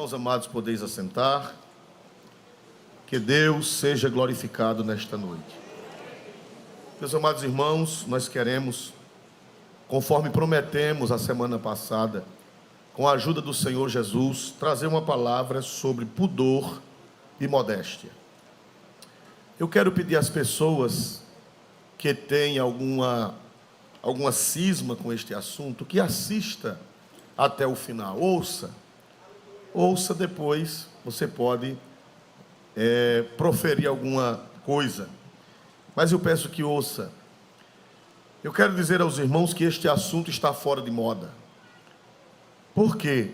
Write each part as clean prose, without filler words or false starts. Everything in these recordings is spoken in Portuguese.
Irmãos amados, podeis assentar. Que Deus seja glorificado nesta noite. Meus amados irmãos, nós queremos, conforme prometemos a semana passada, com a ajuda do Senhor Jesus, trazer uma palavra sobre pudor e modéstia. Eu quero pedir às pessoas que têm alguma cisma com este assunto, que assista até o final. Ouça depois, você pode proferir alguma coisa, mas eu peço que ouça. Eu quero dizer aos irmãos que este assunto está fora de moda. Por quê?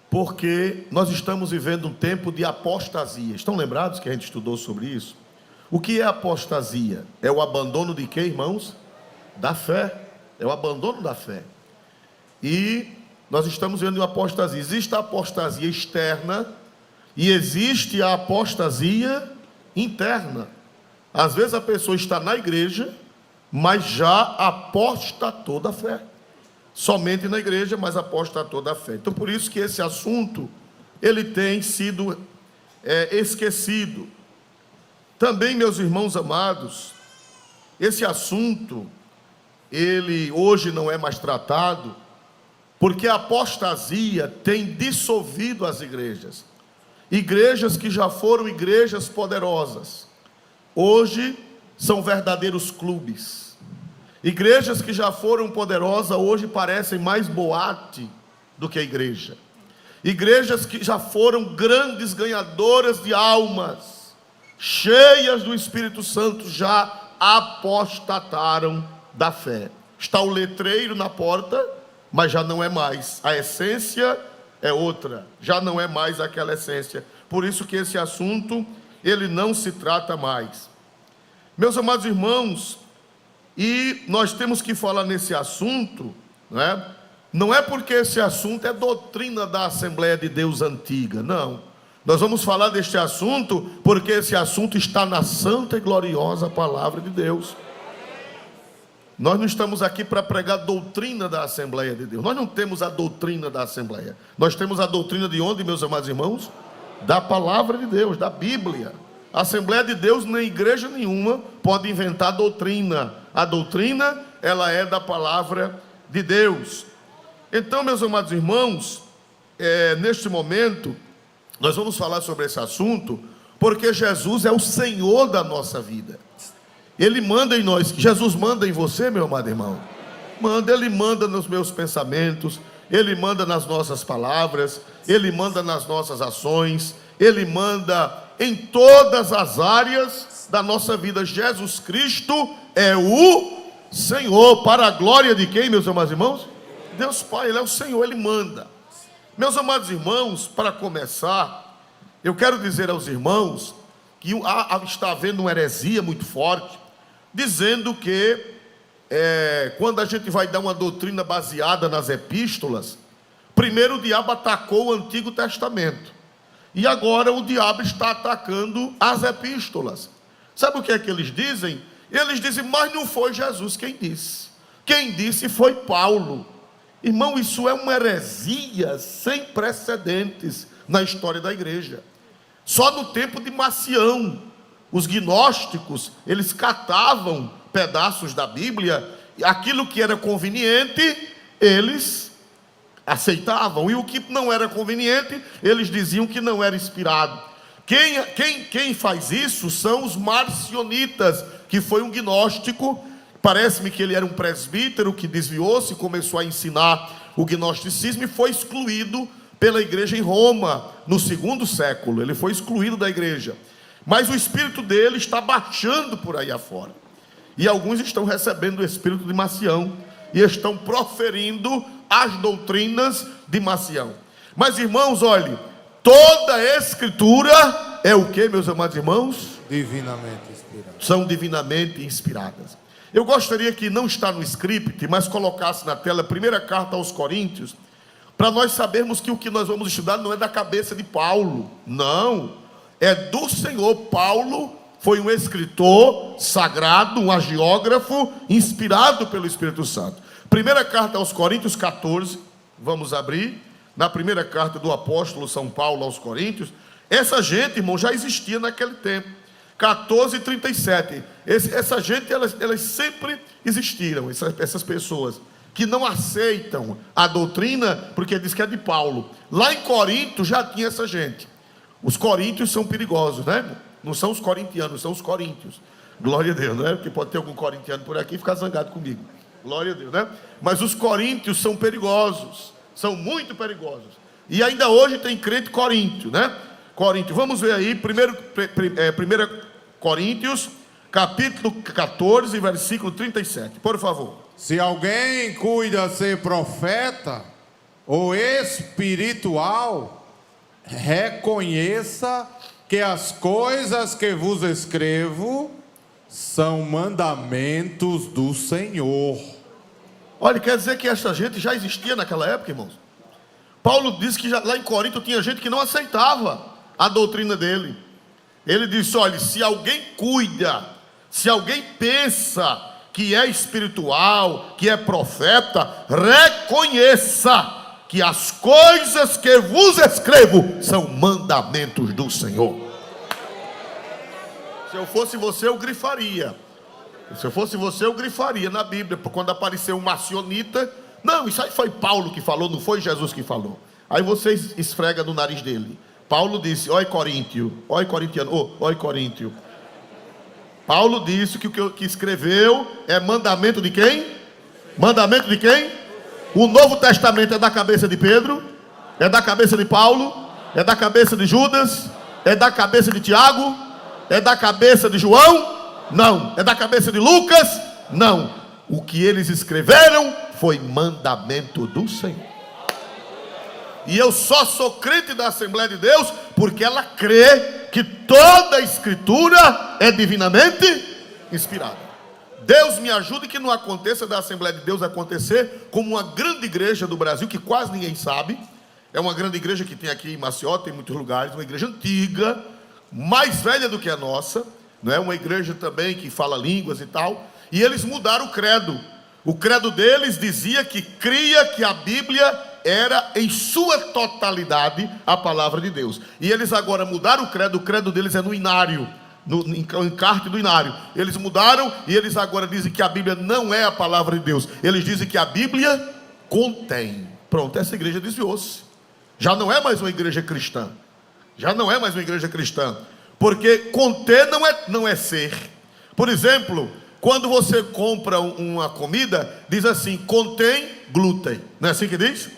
Porque nós estamos vivendo um tempo de apostasia. Estão lembrados que a gente estudou sobre isso? O que é apostasia? É o abandono de quê, irmãos? Da fé. É o abandono da fé. E nós estamos vendo uma apostasia. Existe a apostasia externa e existe a apostasia interna. Às vezes a pessoa está na igreja, mas já apostatou da fé. Somente na igreja, mas apostatou da fé. Então por isso que esse assunto, ele tem sido esquecido. Também, meus irmãos amados, esse assunto, ele hoje não é mais tratado, porque a apostasia tem dissolvido as igrejas. Igrejas que já foram igrejas poderosas, hoje são verdadeiros clubes. Igrejas que já foram poderosas, hoje parecem mais boate do que igreja. Igrejas que já foram grandes ganhadoras de almas, cheias do Espírito Santo, já apostataram da fé. Está o letreiro na porta, mas já não é mais. A essência é outra, já não é mais aquela essência. Por isso que esse assunto, ele não se trata mais. Meus amados irmãos, e nós temos que falar nesse assunto, né? Não é porque esse assunto é doutrina da Assembleia de Deus antiga, não. Nós vamos falar deste assunto porque esse assunto está na santa e gloriosa palavra de Deus. Nós não estamos aqui para pregar a doutrina da Assembleia de Deus. Nós não temos a doutrina da Assembleia. Nós temos a doutrina de onde, meus amados irmãos? Da palavra de Deus, da Bíblia. A Assembleia de Deus, nem igreja nenhuma pode inventar doutrina. A doutrina, ela é da palavra de Deus. Então, meus amados irmãos, neste momento, nós vamos falar sobre esse assunto, porque Jesus é o Senhor da nossa vida. Ele manda em nós. Jesus manda em você, meu amado irmão? Manda, Ele manda nos meus pensamentos, Ele manda nas nossas palavras, Ele manda nas nossas ações, Ele manda em todas as áreas da nossa vida. Jesus Cristo é o Senhor. Para a glória de quem, meus amados irmãos? Deus Pai, Ele é o Senhor, Ele manda. Meus amados irmãos, para começar, eu quero dizer aos irmãos que está havendo uma heresia muito forte, dizendo que quando a gente vai dar uma doutrina baseada nas epístolas, primeiro o diabo atacou o Antigo Testamento, e agora o diabo está atacando as epístolas. Sabe o que é que eles dizem? Eles dizem, mas não foi Jesus quem disse. Quem disse foi Paulo. Irmão, isso é uma heresia sem precedentes na história da igreja. Só no tempo de Marcião, os gnósticos, eles catavam pedaços da Bíblia, e aquilo que era conveniente, eles aceitavam, e o que não era conveniente, eles diziam que não era inspirado. Quem faz isso são os marcionitas, que foi um gnóstico. Parece-me que ele era um presbítero que desviou-se, começou a ensinar o gnosticismo e foi excluído pela igreja em Roma, no segundo século. Ele foi excluído da igreja. Mas o espírito dele está baixando por aí afora. E alguns estão recebendo o espírito de Marcião e estão proferindo as doutrinas de Marcião. Mas, irmãos, olhe, toda a escritura é o que, meus amados irmãos? Divinamente inspiradas. São divinamente inspiradas. Eu gostaria que não está no script, mas colocasse na tela a primeira carta aos Coríntios, para nós sabermos que o que nós vamos estudar não é da cabeça de Paulo, não, é do Senhor. Paulo foi um escritor sagrado, um agiógrafo, inspirado pelo Espírito Santo. Primeira carta aos Coríntios 14, vamos abrir. na primeira carta do apóstolo São Paulo aos Coríntios, essa gente, irmão, já existia naquele tempo. 14:37. Essa gente, elas sempre existiram, essas pessoas que não aceitam a doutrina, porque diz que é de Paulo. Lá em Corinto já tinha essa gente. Os coríntios são perigosos, né? Não são os corintianos, são os coríntios. Glória a Deus, né? Porque pode ter algum corintiano por aqui e ficar zangado comigo. Glória a Deus, né? Mas os coríntios são perigosos, são muito perigosos. E ainda hoje tem crente coríntio, né? Coríntio, vamos ver aí, 1 Coríntios, capítulo 14, versículo 37, por favor. Se alguém cuida ser profeta ou espiritual, reconheça que as coisas que vos escrevo são mandamentos do Senhor. Olha, quer dizer que essa gente já existia naquela época, irmãos? Paulo disse que lá em Corinto tinha gente que não aceitava a doutrina dele. Ele disse, olha, se alguém cuida, se alguém pensa que é espiritual, que é profeta, reconheça que as coisas que vos escrevo são mandamentos do Senhor. Se eu fosse você, eu grifaria. Se eu fosse você, eu grifaria na Bíblia, quando apareceu um macionita. Não, isso aí foi Paulo que falou, não foi Jesus que falou. Aí você esfrega no nariz dele. Paulo disse, oi Coríntio, oi corintiano, oi Coríntio. Paulo disse que o que escreveu é mandamento de quem? Mandamento de quem? O Novo Testamento é da cabeça de Pedro? É da cabeça de Paulo? É da cabeça de Judas? É da cabeça de Tiago? É da cabeça de João? Não. É da cabeça de Lucas? Não. O que eles escreveram foi mandamento do Senhor. E eu só sou crente da Assembleia de Deus porque ela crê que toda a Escritura é divinamente inspirada. Deus me ajude que não aconteça da Assembleia de Deus acontecer como uma grande igreja do Brasil, que quase ninguém sabe. É uma grande igreja que tem aqui em Maceió, tem em muitos lugares, uma igreja antiga, mais velha do que a nossa, não é? Uma igreja também que fala línguas e tal. E eles mudaram o credo. O credo deles dizia que cria que a Bíblia era em sua totalidade a palavra de Deus. E eles agora mudaram o credo deles é no inário, no encarte do inário. Eles mudaram e eles agora dizem que a Bíblia não é a palavra de Deus. Eles dizem que a Bíblia contém. Pronto, essa igreja desviou-se. Já não é mais uma igreja cristã. Já não é mais uma igreja cristã. Porque conter não é ser. Por exemplo, quando você compra uma comida, diz assim, contém glúten. Não é assim que diz?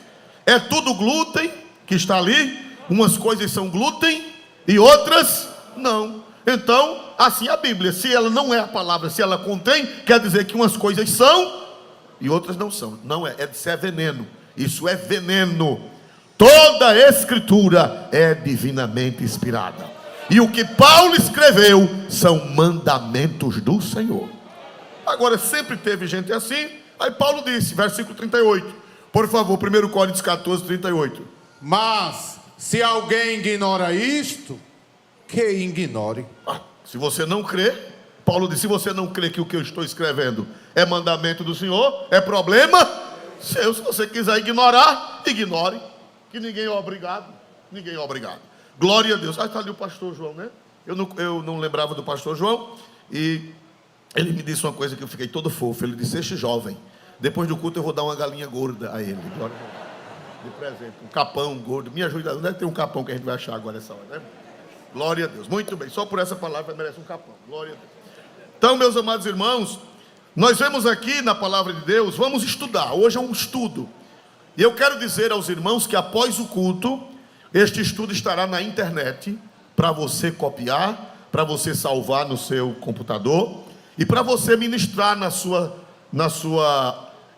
É tudo glúten que está ali. Umas coisas são glúten e outras não. Então, assim a Bíblia, se ela não é a palavra, se ela contém, quer dizer que umas coisas são e outras não são. Não é, isso é veneno. Isso é veneno. Toda a Escritura é divinamente inspirada. E o que Paulo escreveu são mandamentos do Senhor. Agora, sempre teve gente assim. Aí Paulo disse, versículo 38. Por favor, 1 Coríntios 14, 38. Mas, se alguém ignora isto, que ignore. Se você não crê, Paulo disse, se você não crê que o que eu estou escrevendo é mandamento do Senhor, é problema seu. Se você quiser ignorar, ignore. Que ninguém é obrigado. Ninguém é obrigado. Glória a Deus. Está ali o pastor João, né? Eu não lembrava do pastor João. E ele me disse uma coisa que eu fiquei todo fofo. Ele disse, este jovem, depois do culto eu vou dar uma galinha gorda a ele. Glória a Deus. De presente. Um capão gordo. Me ajuda. Onde é que tem um capão que a gente vai achar agora essa hora, né? Glória a Deus. Muito bem. Só por essa palavra merece um capão. Glória a Deus. Então, meus amados irmãos, nós vemos aqui na palavra de Deus, vamos estudar. Hoje é um estudo. E eu quero dizer aos irmãos que após o culto, este estudo estará na internet, para você copiar, para você salvar no seu computador, e para você ministrar na sua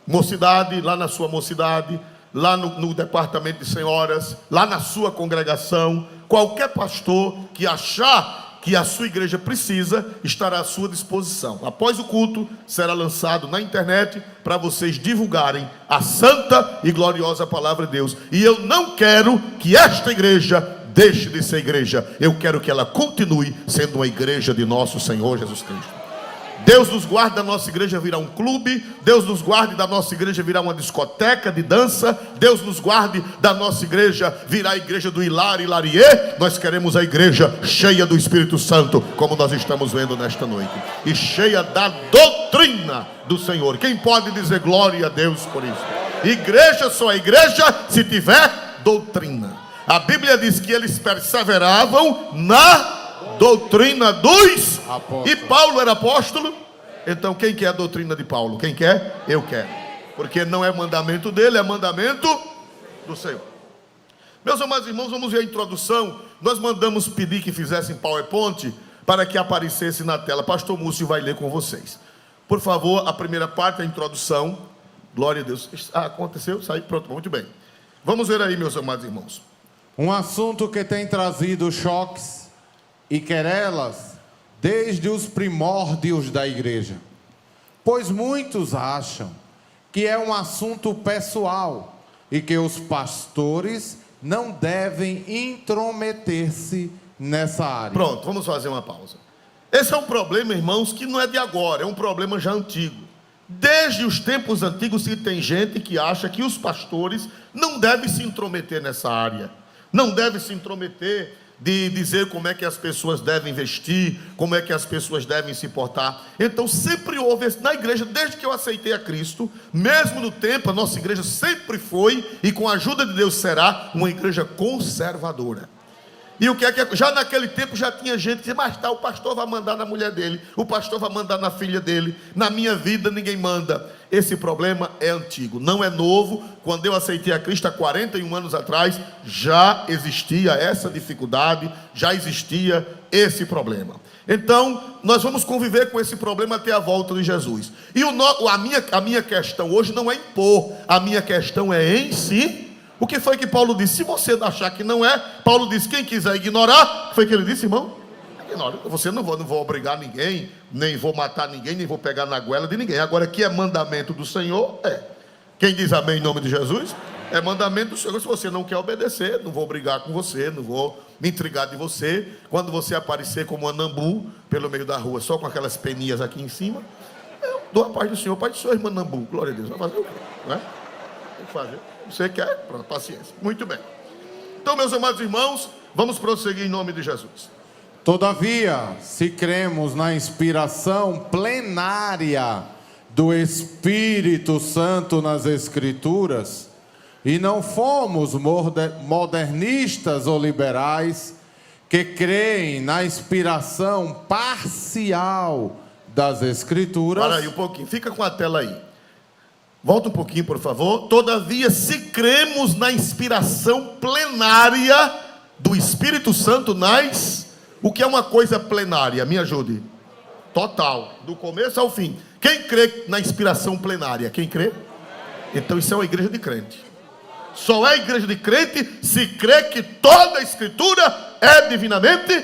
mocidade, lá na sua mocidade, lá no departamento de senhoras, lá na sua congregação. Qualquer pastor que achar que a sua igreja precisa, estará à sua disposição. Após o culto, será lançado na internet para vocês divulgarem a santa e gloriosa palavra de Deus. E eu não quero que esta igreja deixe de ser igreja. Eu quero que ela continue sendo uma igreja de nosso Senhor Jesus Cristo. Deus nos guarde da nossa igreja virar um clube. Deus nos guarde da nossa igreja virar uma discoteca de dança. Deus nos guarde da nossa igreja virar a igreja do Hilar e Larie. Nós queremos a igreja cheia do Espírito Santo, como nós estamos vendo nesta noite, e cheia da doutrina do Senhor. Quem pode dizer glória a Deus por isso? Igreja só é igreja se tiver doutrina. A Bíblia diz que eles perseveravam na doutrina dos apóstolos. E Paulo era apóstolo. Então quem quer a doutrina de Paulo? Quem quer? Eu quero. Porque não é mandamento dele, é mandamento do Senhor. Meus amados irmãos, vamos ver a introdução. Nós mandamos pedir que fizessem PowerPoint para que aparecesse na tela. Pastor Múcio vai ler com vocês. Por favor, a primeira parte, a introdução. Glória a Deus. Aconteceu? Saiu? Pronto, muito bem. Vamos ver aí, meus amados irmãos. Um assunto que tem trazido choques e querelas desde os primórdios da igreja, pois muitos acham que é um assunto pessoal e que os pastores não devem intrometer-se nessa área. Pronto, vamos fazer uma pausa. Esse é um problema, irmãos, que não é de agora, é um problema já antigo. Desde os tempos antigos que tem gente que acha que os pastores não devem se intrometer nessa área, não devem se intrometer de dizer como é que as pessoas devem vestir, como é que as pessoas devem se portar. Então sempre houve na igreja, desde que eu aceitei a Cristo, mesmo no tempo, a nossa igreja sempre foi, e com a ajuda de Deus será, uma igreja conservadora. E o que é que já naquele tempo já tinha gente que dizia, mas tá, o pastor vai mandar na mulher dele, o pastor vai mandar na filha dele, na minha vida ninguém manda. Esse problema é antigo, não é novo. Quando eu aceitei a Cristo há 41 anos atrás, já existia essa dificuldade, já existia esse problema. Então, nós vamos conviver com esse problema até a volta de Jesus. E a minha questão hoje não é impor, a minha questão é ensinar. O que foi que Paulo disse? Se você achar que não é, Paulo disse, quem quiser ignorar, foi o que ele disse, irmão? Ignore. Você não vou obrigar ninguém, nem vou matar ninguém, nem vou pegar na goela de ninguém. Agora, que é mandamento do Senhor, é. Quem diz amém em nome de Jesus? É mandamento do Senhor. Se você não quer obedecer, não vou brigar com você, não vou me intrigar de você. Quando você aparecer como um anambu pelo meio da rua, só com aquelas peninhas aqui em cima, eu dou a paz do Senhor. Pai do Senhor, irmão anambu, glória a Deus. Vai fazer o quê? Não é? Tem que fazer. Você quer? Pronto, paciência. Muito bem. Então, meus amados irmãos, vamos prosseguir em nome de Jesus. Todavia, se cremos na inspiração plenária do Espírito Santo nas Escrituras, e não fomos modernistas ou liberais, que creem na inspiração parcial das Escrituras... Para aí um pouquinho, fica com a tela aí. Volta um pouquinho, por favor. Todavia, se cremos na inspiração plenária do Espírito Santo nas... O que é uma coisa plenária? Me ajude. Total, do começo ao fim. Quem crê na inspiração plenária? Quem crê? Então isso é uma igreja de crente. Só é igreja de crente se crê que toda a Escritura é divinamente.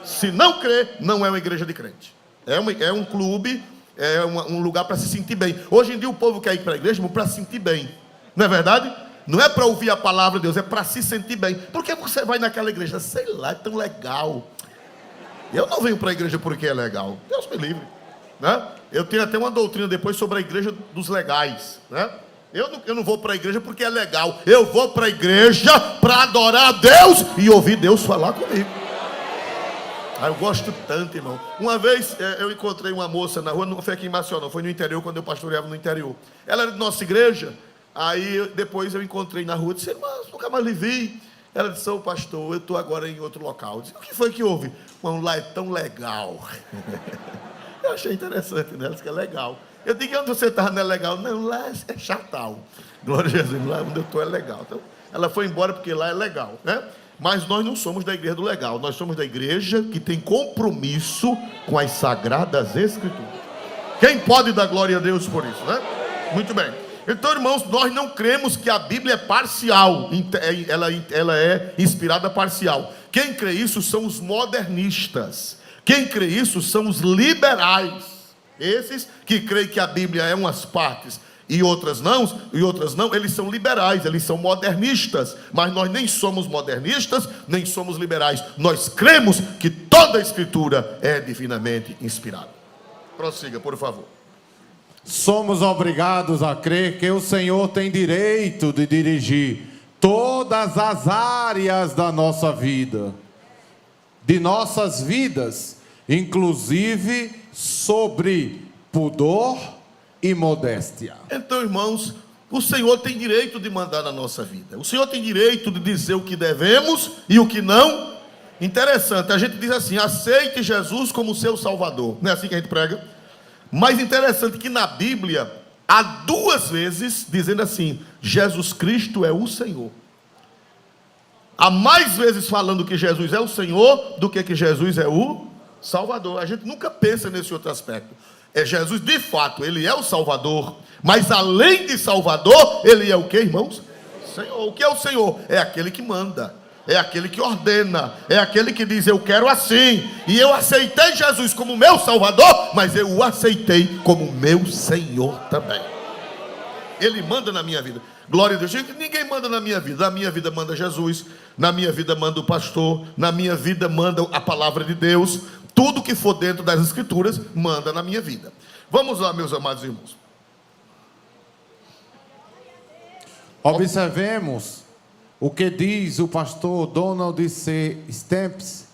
Se não crê, não é uma igreja de crente. É um clube... É um lugar para se sentir bem. Hoje em dia o povo quer ir para a igreja para se sentir bem. Não é verdade? Não é para ouvir a palavra de Deus, é para se sentir bem. Por que você vai naquela igreja? Sei lá, é tão legal. Eu não venho para a igreja porque é legal. Deus me livre. Né? Eu tenho até uma doutrina depois sobre a igreja dos legais. Né? Eu não vou para a igreja porque é legal. Eu vou para a igreja para adorar a Deus e ouvir Deus falar comigo. Eu gosto tanto, irmão. Uma vez eu encontrei uma moça na rua, não foi aqui em Maceió, não, foi no interior, quando eu pastoreava no interior. Ela era de nossa igreja. Aí depois eu encontrei na rua, disse, mas nunca mais lhe vi. Ela disse, pastor, eu estou agora em outro local. Eu disse, o que foi que houve? Mas lá é tão legal. Eu achei interessante, né? Ela disse que é legal. Eu digo, onde você estava não é legal? Não, lá é chatal. Glória a Jesus, lá onde eu estou é legal. Então, ela foi embora porque lá é legal, né? Mas nós não somos da igreja do legal, nós somos da igreja que tem compromisso com as Sagradas Escrituras. Quem pode dar glória a Deus por isso, né? Muito bem. Então, irmãos, nós não cremos que a Bíblia é parcial, ela é inspirada parcial. Quem crê isso são os modernistas. Quem crê isso são os liberais. Esses que creem que a Bíblia é umas partes e outras não, eles são liberais, eles são modernistas. Mas nós nem somos modernistas, nem somos liberais. Nós cremos que toda a Escritura é divinamente inspirada. Prossiga, por favor. Somos obrigados a crer que o Senhor tem direito de dirigir todas as áreas da nossa vida, de nossas vidas, inclusive sobre pudor e modéstia. Então, irmãos, o Senhor tem direito de mandar na nossa vida. O Senhor tem direito de dizer o que devemos e o que não. Interessante, a gente diz assim: aceite Jesus como seu Salvador. Não é assim que a gente prega? Mas interessante que na Bíblia há 2 vezes dizendo assim: Jesus Cristo é o Senhor. Há mais vezes falando que Jesus é o Senhor do que Jesus é o Salvador. A gente nunca pensa nesse outro aspecto. É Jesus, de fato, ele é o Salvador, mas além de Salvador, ele é o que, irmãos? Senhor. O que é o Senhor? É aquele que manda, é aquele que ordena, é aquele que diz: eu quero assim. E eu aceitei Jesus como meu Salvador, mas eu o aceitei como meu Senhor também. Ele manda na minha vida. Glória a Deus. Gente, ninguém manda na minha vida. Na minha vida manda Jesus, na minha vida manda o pastor, na minha vida manda a palavra de Deus. Tudo que for dentro das Escrituras manda na minha vida. Vamos lá, meus amados irmãos. Observemos o que diz o pastor Donald C. Stamps,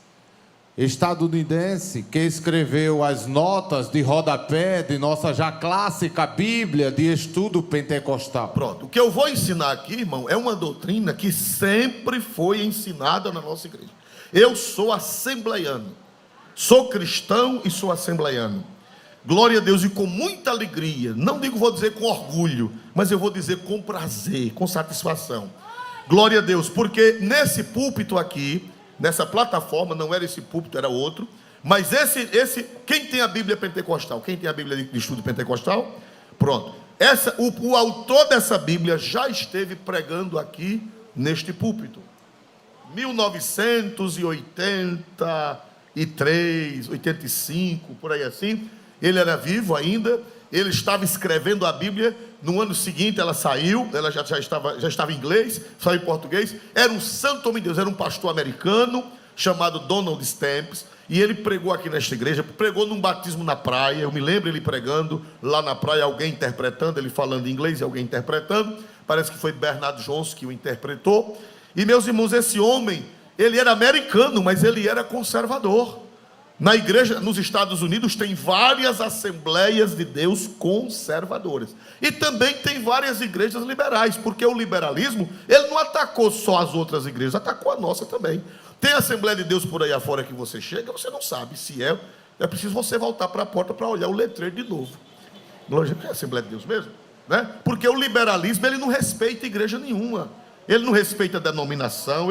estadunidense, que escreveu as notas de rodapé de nossa já clássica Bíblia de estudo pentecostal. Pronto, o que eu vou ensinar aqui, irmão, é uma doutrina que sempre foi ensinada na nossa igreja. Eu sou assembleiano, sou cristão e sou assembleiano. Glória a Deus, e com muita alegria, não digo, vou dizer com orgulho, mas eu vou dizer com prazer, com satisfação. Glória a Deus, porque nesse púlpito aqui, nessa plataforma, não era esse púlpito, era outro, mas quem tem a Bíblia pentecostal? Quem tem a Bíblia de estudo pentecostal? Pronto, o autor dessa Bíblia já esteve pregando aqui neste púlpito, 1983, 85, por aí assim. Ele era vivo ainda, ele estava escrevendo a Bíblia. No ano seguinte ela saiu, ela já estava em inglês, saiu em português. Era um santo homem de Deus, era um pastor americano chamado Donald Stamps, e ele pregou aqui nesta igreja, pregou num batismo na praia. Eu me lembro ele pregando lá na praia, alguém interpretando, ele falando inglês e alguém interpretando. Parece que foi Bernard Jones que o interpretou. E meus irmãos, esse homem, ele era americano, mas ele era conservador. Na igreja, nos Estados Unidos, tem várias Assembleias de Deus conservadoras. E também tem várias igrejas liberais, porque o liberalismo, ele não atacou só as outras igrejas, atacou a nossa também. Tem Assembleia de Deus por aí afora que você chega, você não sabe se é preciso você voltar para a porta para olhar o letreiro de novo. É a Assembleia de Deus mesmo? Né? Porque o liberalismo, ele não respeita igreja nenhuma. Ele não respeita a denominação,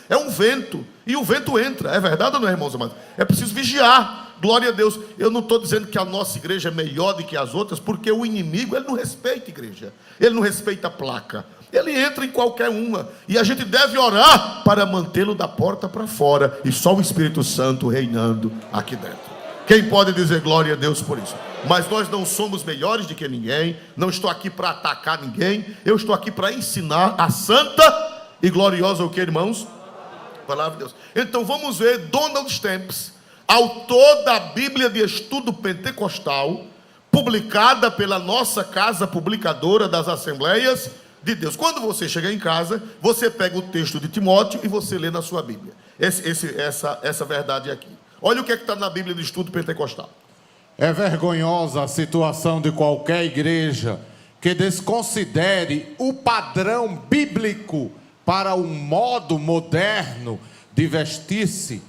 é um vento, e o vento entra. É verdade ou não, irmãos amados? É preciso vigiar. Glória a Deus. Eu não estou dizendo que a nossa igreja é melhor do que as outras, porque o inimigo, ele não respeita a igreja, ele não respeita a placa, ele entra em qualquer uma, e a gente deve orar para mantê-lo da porta para fora, e só o Espírito Santo reinando aqui dentro. Quem pode dizer glória a Deus por isso? Mas nós não somos melhores do que ninguém. Não estou aqui para atacar ninguém. Eu estou aqui para ensinar a santa e gloriosa o que, irmãos? Palavra de Deus. Então vamos ver Donald Stamps, autor da Bíblia de Estudo Pentecostal, publicada pela nossa casa publicadora das Assembleias de Deus. Quando você chega em casa, você pega o texto de Timóteo e você lê na sua Bíblia essa verdade aqui. Olha o que está na Bíblia de Estudo Pentecostal. É vergonhosa a situação de qualquer igreja que desconsidere o padrão bíblico para um modo moderno de vestir-se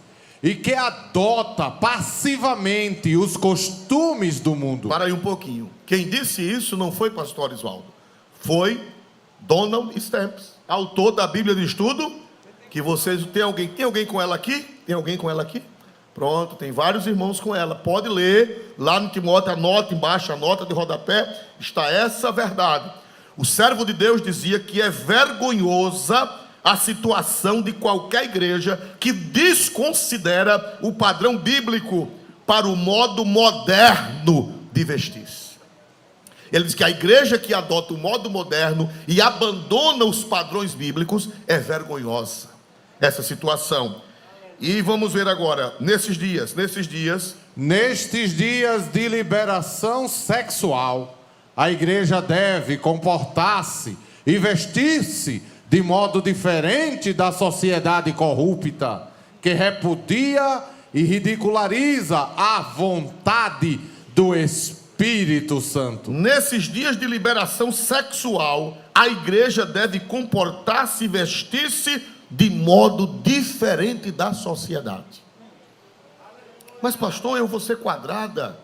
e que adota passivamente os costumes do mundo. Para aí um pouquinho. Quem disse isso não foi pastor Oswaldo, foi Donald Stamps, autor da Bíblia de Estudo, que vocês... Tem alguém com ela aqui? Tem alguém com ela aqui? Pronto, tem vários irmãos com ela. Pode ler, lá no Timóteo, anota embaixo, a nota de rodapé, está essa verdade. O servo de Deus dizia que é vergonhosa a situação de qualquer igreja que desconsidera o padrão bíblico para o modo moderno de vestir-se. Ele diz que a igreja que adota o modo moderno e abandona os padrões bíblicos é vergonhosa essa situação. E vamos ver agora, nesses dias, nestes dias de liberação sexual, a igreja deve comportar-se e vestir-se de modo diferente da sociedade corrupta, que repudia e ridiculariza a vontade do Espírito Santo. Nesses dias de liberação sexual, a igreja deve comportar-se e vestir-se de modo diferente da sociedade. Mas pastor, eu vou ser quadrada,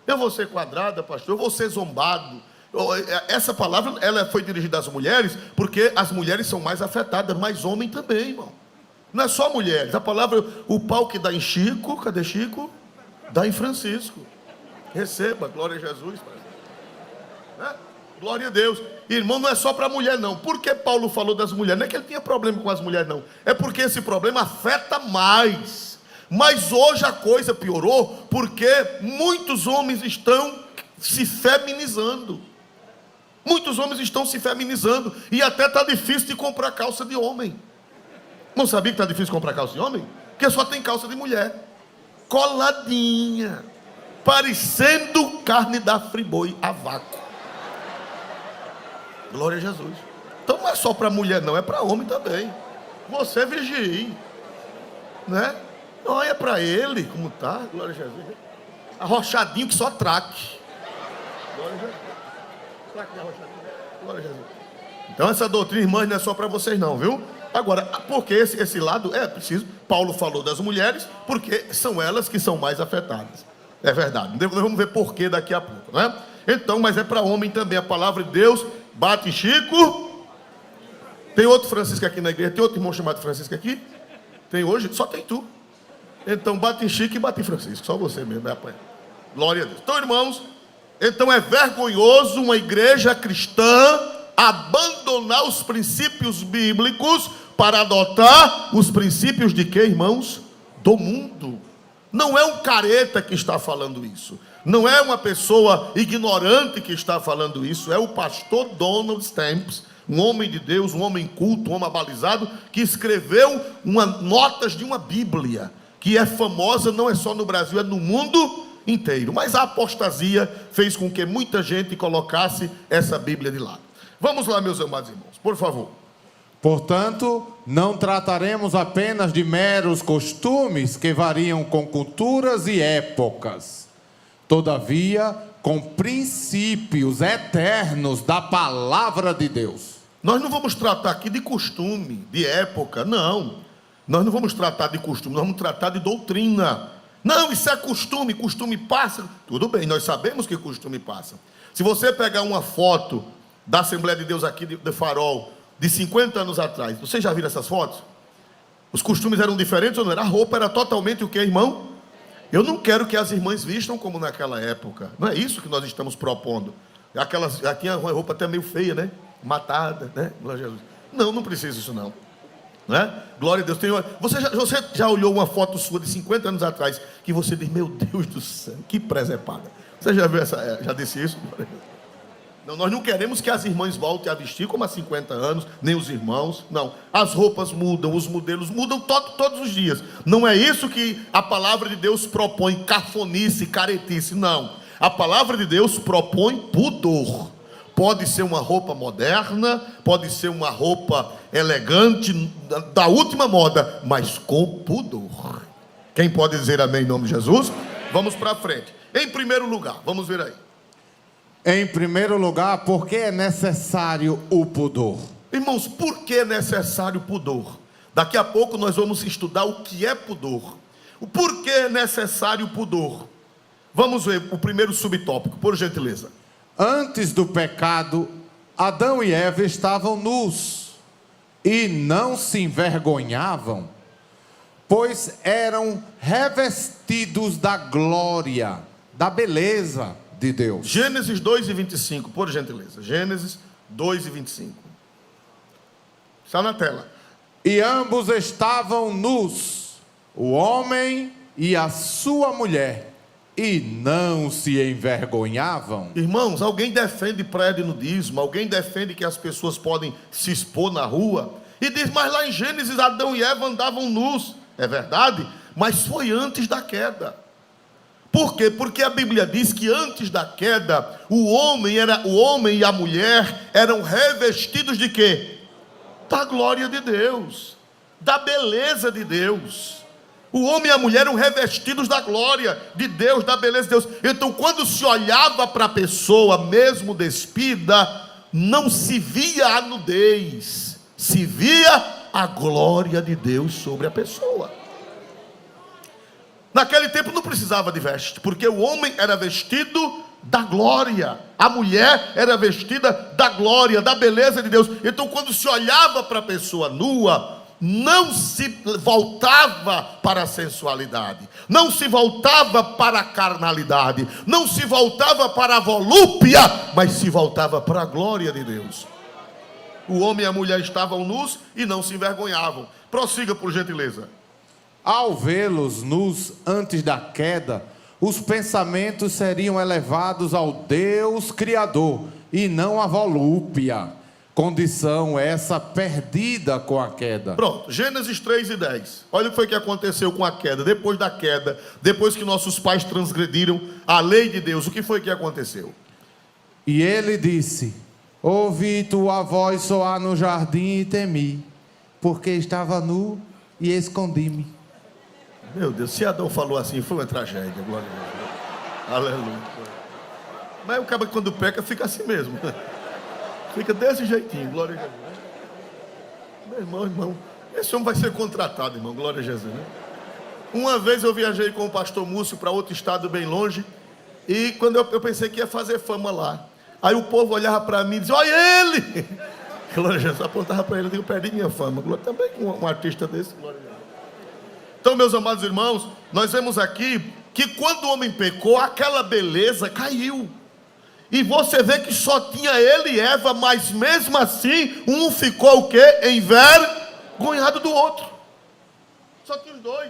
pastor, eu vou ser zombado. Essa palavra ela foi dirigida às mulheres, porque as mulheres são mais afetadas, mas homem também, irmão. Não é só mulheres. A palavra, o pau que dá em Chico, cadê Chico? Dá em Francisco. Receba, glória a Jesus. Né? Glória a Deus. Irmão, não é só para mulher não. Por que Paulo falou das mulheres? Não é que ele tinha problema com as mulheres não. É porque esse problema afeta mais. Mas hoje a coisa piorou, porque muitos homens estão se feminizando. Muitos homens estão se feminizando. E até está difícil de comprar calça de homem. Não sabia que está difícil comprar calça de homem? Porque só tem calça de mulher. Coladinha. Parecendo carne da Friboi a vácuo. Glória a Jesus. Então não é só para mulher não, é para homem também. Você vigie. Né? Olha para ele como está. Glória a Jesus. Arrochadinho que só traque. Glória a Jesus. Traque arrochadinho. Glória a Jesus. Então essa doutrina, irmãs, não é só para vocês não, viu? Agora, porque esse lado é preciso. Paulo falou das mulheres, porque são elas que são mais afetadas. É verdade. Nós vamos ver porquê daqui a pouco, né? Então, mas é para homem também. A palavra de Deus bate em Chico. Tem outro Francisco aqui na igreja? Tem outro irmão chamado Francisco aqui? Tem hoje? Só tem tu. Então bate em Chico e bate em Francisco. Só você mesmo vai apanhar. Glória a Deus. Então, irmãos, então é vergonhoso uma igreja cristã abandonar os princípios bíblicos para adotar os princípios de quê, irmãos? Do mundo. Não é um careta que está falando isso. Não é uma pessoa ignorante que está falando isso. É o pastor Donald Stamps, um homem de Deus, um homem culto, um homem abalizado, que escreveu notas de uma Bíblia, que é famosa não é só no Brasil, é no mundo inteiro. Mas a apostasia fez com que muita gente colocasse essa Bíblia de lado. Vamos lá, meus amados irmãos, por favor. Portanto, não trataremos apenas de meros costumes que variam com culturas e épocas. Todavia, com princípios eternos da palavra de Deus. Nós não vamos tratar aqui de costume, de época, não. Nós não vamos tratar de costume, nós vamos tratar de doutrina. Não, isso é costume, costume passa. Tudo bem, nós sabemos que costume passa. Se você pegar uma foto da Assembleia de Deus aqui de Farol, de 50 anos atrás, vocês já viram essas fotos? Os costumes eram diferentes ou não? A roupa era totalmente o que, irmão? Eu não quero que as irmãs vistam como naquela época. Não é isso que nós estamos propondo. Aquelas, já tinha uma roupa até meio feia, né? Matada, né? Glória a Jesus. Não, não precisa isso não. Né? Glória a Deus. Você já olhou uma foto sua de 50 anos atrás que você diz, meu Deus do céu, que presepada. Você já viu já disse isso? Não, nós não queremos que as irmãs voltem a vestir como há 50 anos, nem os irmãos, não. As roupas mudam, os modelos mudam todos os dias. Não é isso que a palavra de Deus propõe, cafonice, caretice, não. A palavra de Deus propõe pudor. Pode ser uma roupa moderna, pode ser uma roupa elegante, da última moda, mas com pudor. Quem pode dizer amém em nome de Jesus? Vamos para frente. Em primeiro lugar, vamos ver aí. Em primeiro lugar, por que é necessário o pudor? Irmãos, por que é necessário pudor? Daqui a pouco nós vamos estudar o que é pudor. O porquê é necessário pudor. Vamos ver o primeiro subtópico, por gentileza. Antes do pecado, Adão e Eva estavam nus e não se envergonhavam, pois eram revestidos da glória, da beleza de Deus. Gênesis 2:25, por gentileza. Gênesis 2:25. Está na tela. E ambos estavam nus, o homem e a sua mulher, e não se envergonhavam. Irmãos, alguém defende praia de nudismo? Alguém defende que as pessoas podem se expor na rua? E diz, mas lá em Gênesis, Adão e Eva andavam nus. É verdade, mas foi antes da queda. Por quê? Porque a Bíblia diz que antes da queda, o homem e a mulher eram revestidos de quê? Da glória de Deus, da beleza de Deus. O homem e a mulher eram revestidos da glória de Deus, da beleza de Deus. Então, quando se olhava para a pessoa, mesmo despida, não se via a nudez, se via a glória de Deus sobre a pessoa. Naquele tempo não precisava de veste, porque o homem era vestido da glória, a mulher era vestida da glória, da beleza de Deus. Então, quando se olhava para a pessoa nua, não se voltava para a sensualidade, não se voltava para a carnalidade, não se voltava para a volúpia, mas se voltava para a glória de Deus. O homem e a mulher estavam nus e não se envergonhavam. Prossiga, por gentileza. Ao vê-los nus antes da queda, os pensamentos seriam elevados ao Deus Criador e não à volúpia, condição essa perdida com a queda. Pronto, Gênesis 3:10. Olha o que foi que aconteceu com a queda. Depois da queda, depois que nossos pais transgrediram a lei de Deus, o que foi que aconteceu? E ele disse: ouvi tua voz soar no jardim e temi, porque estava nu e escondi-me. Meu Deus, se Adão falou assim, foi uma tragédia, glória a Deus. Aleluia. Mas o cara quando peca fica assim mesmo. Fica desse jeitinho, glória a Jesus. Meu irmão, esse homem vai ser contratado, irmão, glória a Jesus, né? Uma vez eu viajei com o pastor Múcio para outro estado bem longe, e quando eu pensei que ia fazer fama lá, aí o povo olhava para mim e dizia: olha ele! Glória a Jesus, apontava para ele, eu perdi minha fama. Glória, também com um artista desse, glória a Jesus. Então, meus amados irmãos, nós vemos aqui que quando o homem pecou, aquela beleza caiu. E você vê que só tinha ele e Eva, mas mesmo assim, um ficou o quê? Envergonhado do outro. Só tinha os dois.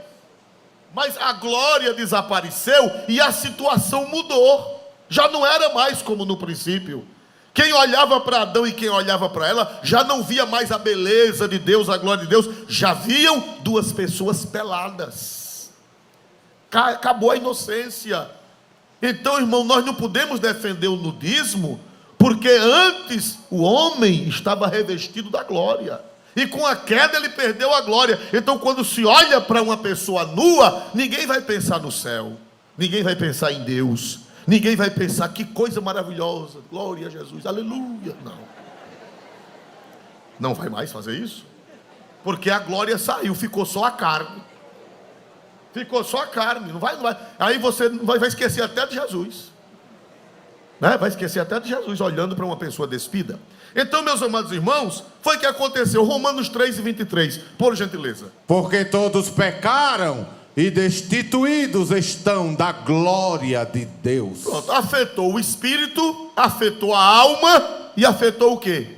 Mas a glória desapareceu e a situação mudou. Já não era mais como no princípio. Quem olhava para Adão e quem olhava para ela, já não via mais a beleza de Deus, a glória de Deus. Já viam duas pessoas peladas. Acabou a inocência. Então, irmão, nós não podemos defender o nudismo, porque antes o homem estava revestido da glória, e com a queda ele perdeu a glória. Então, quando se olha para uma pessoa nua, ninguém vai pensar no céu, ninguém vai pensar em Deus, ninguém vai pensar que coisa maravilhosa, glória a Jesus, aleluia. Não vai mais fazer isso, porque a glória saiu, ficou só a carne. Ficou só a carne, não vai. Aí você vai esquecer até de Jesus, né? Vai esquecer até de Jesus olhando para uma pessoa despida. Então, meus amados irmãos, foi que aconteceu. Romanos 3:23, por gentileza. Porque todos pecaram e destituídos estão da glória de Deus. Pronto, afetou o espírito, afetou a alma e afetou o quê?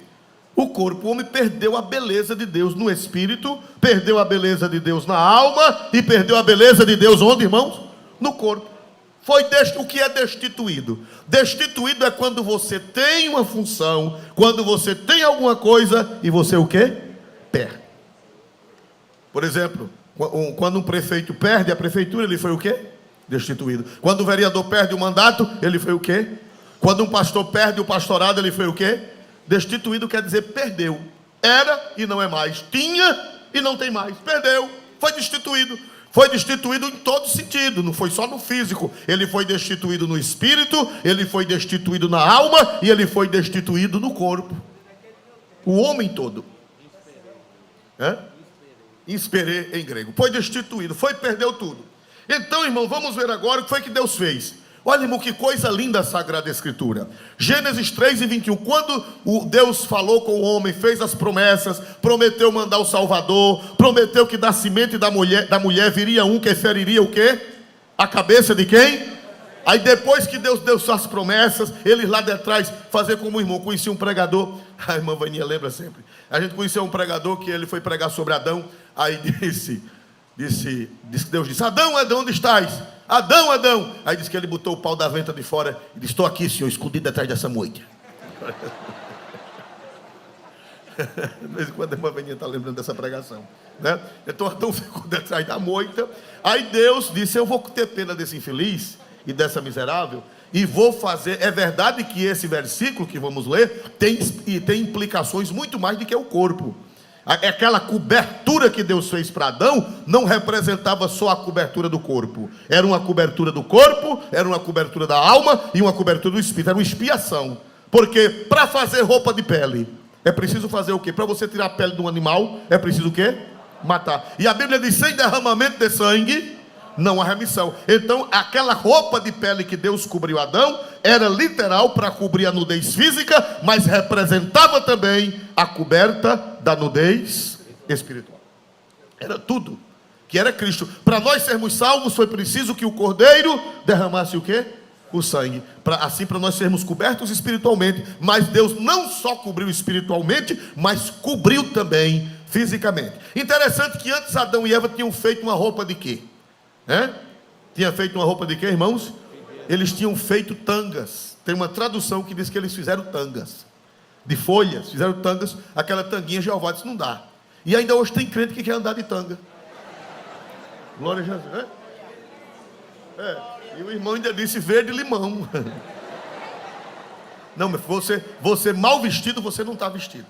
O corpo. O homem perdeu a beleza de Deus no espírito, perdeu a beleza de Deus na alma e perdeu a beleza de Deus onde, irmãos? No corpo. O que é destituído? Destituído é quando você tem uma função, quando você tem alguma coisa e você o quê? Perde. Por exemplo, quando um prefeito perde a prefeitura, ele foi o quê? Destituído. Quando o vereador perde o mandato, ele foi o quê? Quando um pastor perde o pastorado, ele foi o quê? Destituído quer dizer perdeu. Era e não é mais. Tinha e não tem mais. Perdeu. Foi destituído. Foi destituído em todo sentido. Não foi só no físico. Ele foi destituído no espírito. Ele foi destituído na alma. E ele foi destituído no corpo. O homem todo. Insperê em grego. Foi destituído. Perdeu tudo. Então, irmão, vamos ver agora o que foi que Deus fez. Olha, irmão, que coisa linda a Sagrada Escritura. Gênesis 3:21. Quando o Deus falou com o homem, fez as promessas, prometeu mandar o Salvador, prometeu que da semente da mulher viria um que feriria o quê? A cabeça de quem? Aí depois que Deus deu suas promessas, eles lá de trás, fazer como o irmão, conhecia um pregador. A irmã Vaninha lembra sempre. A gente conheceu um pregador que ele foi pregar sobre Adão. Aí Deus disse: Adão, Adão, onde estás? Adão, Adão. Aí disse que ele botou o pau da venta de fora e disse: estou aqui, senhor, escondido atrás dessa moita. De vez em quando a irmã Vaninha está lembrando dessa pregação, né? Então Adão ficou atrás da moita. Aí Deus disse: eu vou ter pena desse infeliz, e dessa miserável, e vou fazer. É verdade que esse versículo que vamos ler tem implicações muito mais do que o corpo. Aquela cobertura que Deus fez para Adão não representava só a cobertura do corpo. Era uma cobertura do corpo, era uma cobertura da alma e uma cobertura do espírito. Era uma expiação. Porque para fazer roupa de pele, é preciso fazer o quê? Para você tirar a pele de um animal, é preciso o quê? Matar. E a Bíblia diz: sem derramamento de sangue, não há remissão. Então, aquela roupa de pele que Deus cobriu Adão era literal para cobrir a nudez física, mas representava também a coberta da nudez espiritual. Era tudo que era Cristo. Para nós sermos salvos, foi preciso que o Cordeiro derramasse o quê? O sangue. Assim, para nós sermos cobertos espiritualmente. Mas Deus não só cobriu espiritualmente, mas cobriu também fisicamente. Interessante que antes Adão e Eva tinham feito uma roupa de quê? Tinha feito uma roupa de quê, irmãos? Eles tinham feito tangas. Tem uma tradução que diz que eles fizeram tangas de folhas, fizeram tangas. Aquela tanguinha, Jeová disse: não dá. E ainda hoje tem crente que quer andar de tanga. Glória a Jesus, né? E o irmão ainda disse verde limão. Não, mas você mal vestido, você não está vestido.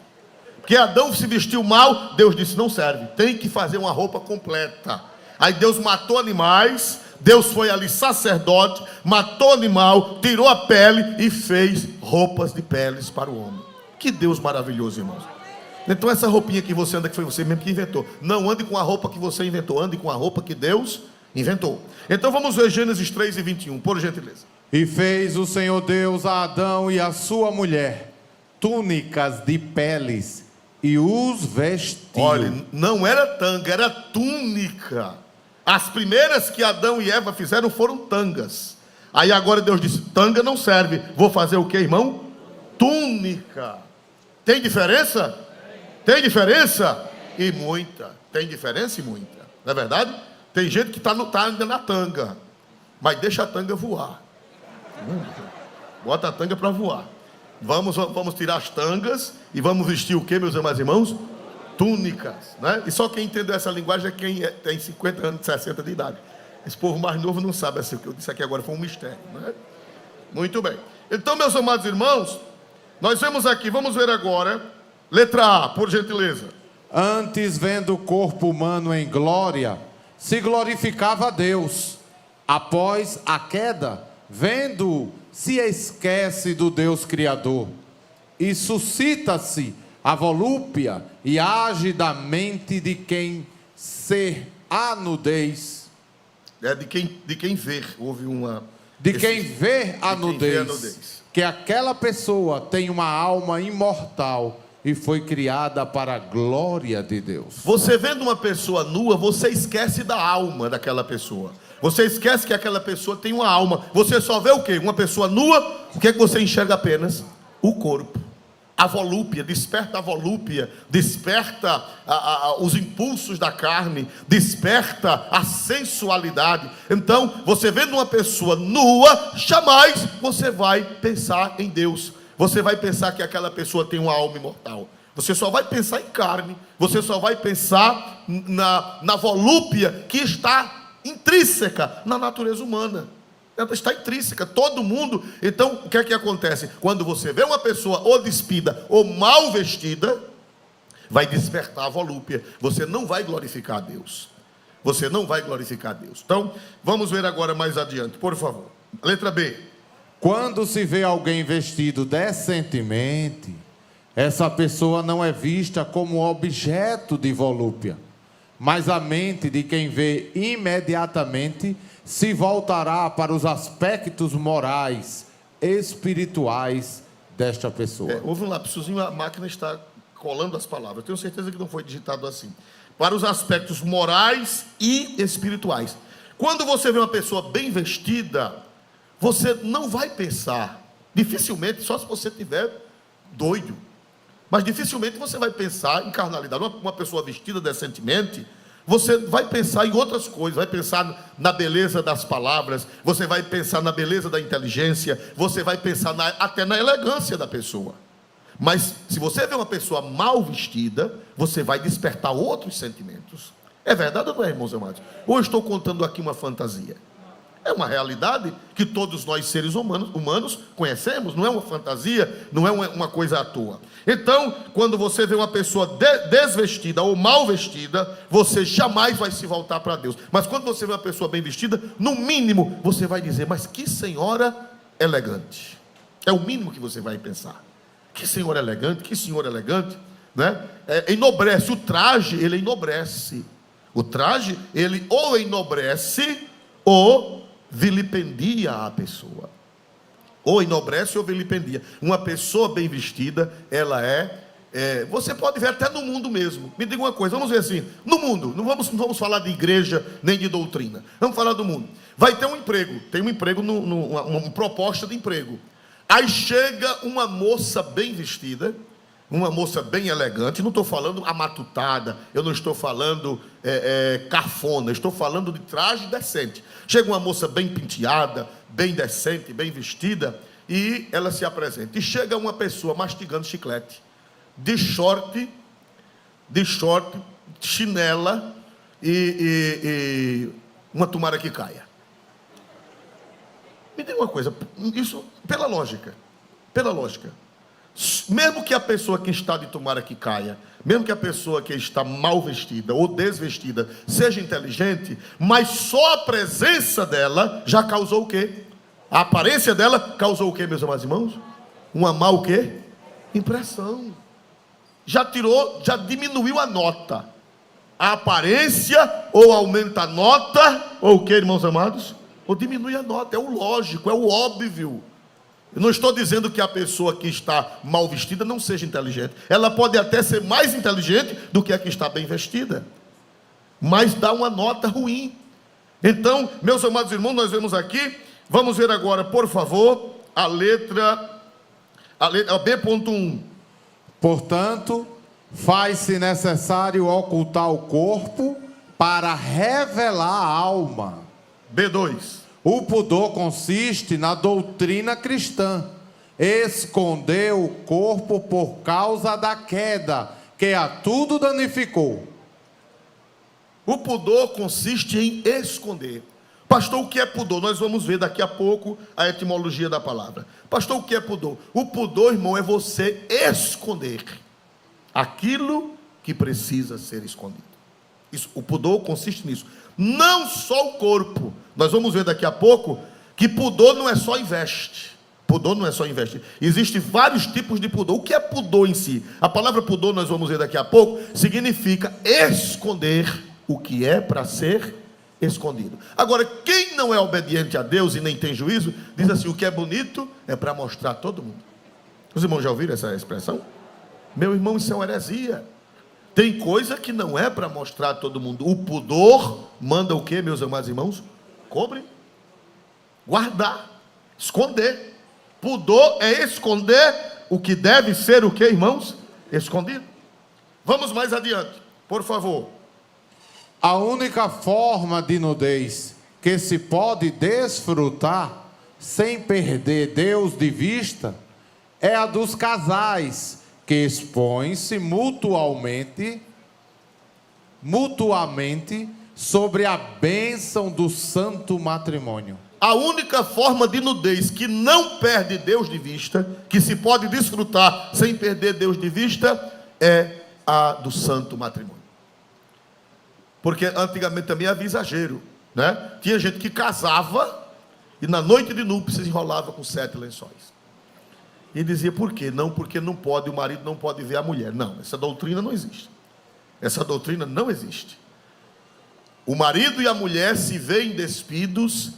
Porque Adão se vestiu mal, Deus disse: não serve, tem que fazer uma roupa completa. Aí Deus matou animais, Deus foi ali sacerdote, matou animal, tirou a pele e fez roupas de peles para o homem. Que Deus maravilhoso, irmãos. Então essa roupinha que você anda, que foi você mesmo que inventou, não ande com a roupa que você inventou, ande com a roupa que Deus inventou. Então vamos ver Gênesis 3:21, por gentileza. E fez o Senhor Deus a Adão e a sua mulher túnicas de peles e os vestiu. Olha, não era tanga, era túnica. As primeiras que Adão e Eva fizeram foram tangas. Aí agora Deus disse: tanga não serve, vou fazer o que, irmão? Túnica. Tem diferença? Tem diferença? E muita. Tem diferença e muita. Não é verdade? Tem gente que está ainda na tanga, mas deixa a tanga voar. Bota a tanga para voar. Vamos tirar as tangas e vamos vestir o que, meus amados irmãos? Túnicas, né? E só quem entendeu essa linguagem é quem tem 50 anos, 60 de idade. Esse povo mais novo não sabe assim, o que eu disse aqui agora foi um mistério, né? Muito bem. Então, meus amados irmãos, nós vemos aqui, vamos ver agora, letra A, por gentileza. Antes, vendo o corpo humano em glória, se glorificava a Deus. Após a queda, vendo, se esquece do Deus Criador. E suscita-se a volúpia e age da mente de quem ser a nudez. De quem ver, houve uma... Quem vê a nudez. Que aquela pessoa tem uma alma imortal e foi criada para a glória de Deus. Você vendo uma pessoa nua, você esquece da alma daquela pessoa. Você esquece que aquela pessoa tem uma alma. Você só vê o quê? Uma pessoa nua, o que é que você enxerga apenas? O corpo. A volúpia, desperta a volúpia, desperta os impulsos da carne, desperta a sensualidade. Então, você vendo uma pessoa nua, jamais você vai pensar em Deus. Você vai pensar que aquela pessoa tem uma alma imortal. Você só vai pensar em carne. Você só vai pensar na volúpia que está intrínseca na natureza humana. Ela está intrínseca, todo mundo. Então, o que é que acontece? Quando você vê uma pessoa ou despida ou mal vestida, vai despertar a volúpia. Você não vai glorificar a Deus. Você não vai glorificar a Deus. Então, vamos ver agora mais adiante, por favor. Letra B. Quando se vê alguém vestido decentemente, essa pessoa não é vista como objeto de volúpia, mas a mente de quem vê imediatamente se voltará para os aspectos morais, espirituais desta pessoa. Houve um lapsozinho, a máquina está colando as palavras. Eu tenho certeza que não foi digitado assim. Para os aspectos morais e espirituais. Quando você vê uma pessoa bem vestida, você não vai pensar, dificilmente, só se você estiver doido, mas dificilmente você vai pensar em carnalidade. Uma pessoa vestida decentemente, você vai pensar em outras coisas, vai pensar na beleza das palavras, você vai pensar na beleza da inteligência, você vai pensar até na elegância da pessoa. Mas se você vê uma pessoa mal vestida, você vai despertar outros sentimentos. É verdade ou não é, irmãos amados? Ou eu estou contando aqui uma fantasia? É uma realidade que todos nós seres humanos conhecemos, não é uma fantasia, não é uma coisa à toa. Então, quando você vê uma pessoa desvestida ou mal vestida, você jamais vai se voltar para Deus. Mas quando você vê uma pessoa bem vestida, no mínimo você vai dizer: mas que senhora elegante. É o mínimo que você vai pensar. Que senhora elegante, que senhor elegante, né? Enobrece, o traje, ele enobrece. O traje, ele ou enobrece ou vilipendia a pessoa. Ou enobrece ou vilipendia. Uma pessoa bem vestida, ela você pode ver até no mundo mesmo. Me diga uma coisa, vamos ver assim, no mundo, não vamos falar de igreja nem de doutrina, vamos falar do mundo. Vai ter um emprego, tem um emprego, uma proposta de emprego. Aí chega uma moça bem vestida, uma moça bem elegante, não estou falando amatutada, eu não estou falando cafona, estou falando de traje decente. Chega uma moça bem penteada, bem decente, bem vestida, e ela se apresenta. E chega uma pessoa mastigando chiclete, de short, chinela e uma tomara que caia. Me diga uma coisa, isso pela lógica, mesmo que a pessoa que está de tomara que caia, mesmo que a pessoa que está mal vestida ou desvestida seja inteligente, mas só a presença dela já causou o quê? A aparência dela causou o quê, meus amados irmãos? Uma má o quê? Impressão. Já diminuiu a nota. A aparência ou aumenta a nota, ou o quê, irmãos amados? Ou diminui a nota, é o lógico, é o óbvio. Eu não estou dizendo que a pessoa que está mal vestida não seja inteligente. Ela pode até ser mais inteligente do que a que está bem vestida, mas dá uma nota ruim. Então, meus amados irmãos, nós vemos aqui, vamos ver agora, por favor, a letra B.1. Portanto, faz-se necessário ocultar o corpo para revelar a alma. B2. O pudor consiste na doutrina cristã, esconder o corpo por causa da queda, que a tudo danificou. O pudor consiste em esconder. Pastor, o que é pudor? Nós vamos ver daqui a pouco a etimologia da palavra. Pastor, o que é pudor? O pudor, irmão, é você esconder aquilo que precisa ser escondido. O pudor consiste nisso. Não só o corpo. Nós vamos ver daqui a pouco que pudor não é só investe. Pudor não é só investe. Existem vários tipos de pudor. O que é pudor em si? A palavra pudor, nós vamos ver daqui a pouco, significa esconder o que é para ser escondido. Agora, quem não é obediente a Deus e nem tem juízo, diz assim: o que é bonito é para mostrar a todo mundo. Os irmãos já ouviram essa expressão? Meu irmão, isso é uma heresia. Tem coisa que não é para mostrar a todo mundo. O pudor manda o que, meus amados irmãos? Cobre, guardar, esconder. Pudor é esconder o que deve ser o que, irmãos? Escondido. Vamos mais adiante, por favor. A única forma de nudez que se pode desfrutar sem perder Deus de vista é a dos casais que expõem-se mutuamente sobre a bênção do santo matrimônio. A única forma de nudez que não perde Deus de vista, que se pode desfrutar sem perder Deus de vista, é a do santo matrimônio. Porque antigamente também havia exagero, né? Tinha gente que casava e na noite de núpcias enrolava com 7 lençóis. E dizia: por quê? Não, porque não pode, o marido não pode ver a mulher. Não, essa doutrina não existe. Essa doutrina não existe. O marido e a mulher se veem despidos.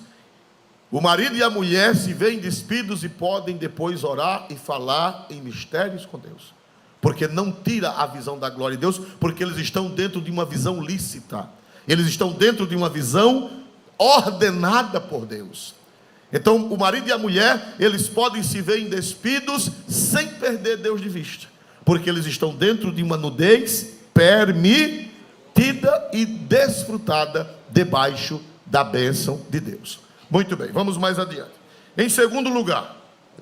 O marido e a mulher se veem despidos e podem depois orar e falar em mistérios com Deus. Porque não tira a visão da glória de Deus, porque eles estão dentro de uma visão lícita. Eles estão dentro de uma visão ordenada por Deus. Então, o marido e a mulher, eles podem se ver despidos sem perder Deus de vista. Porque eles estão dentro de uma nudez permitida e desfrutada debaixo da bênção de Deus. Muito bem, vamos mais adiante. Em segundo lugar,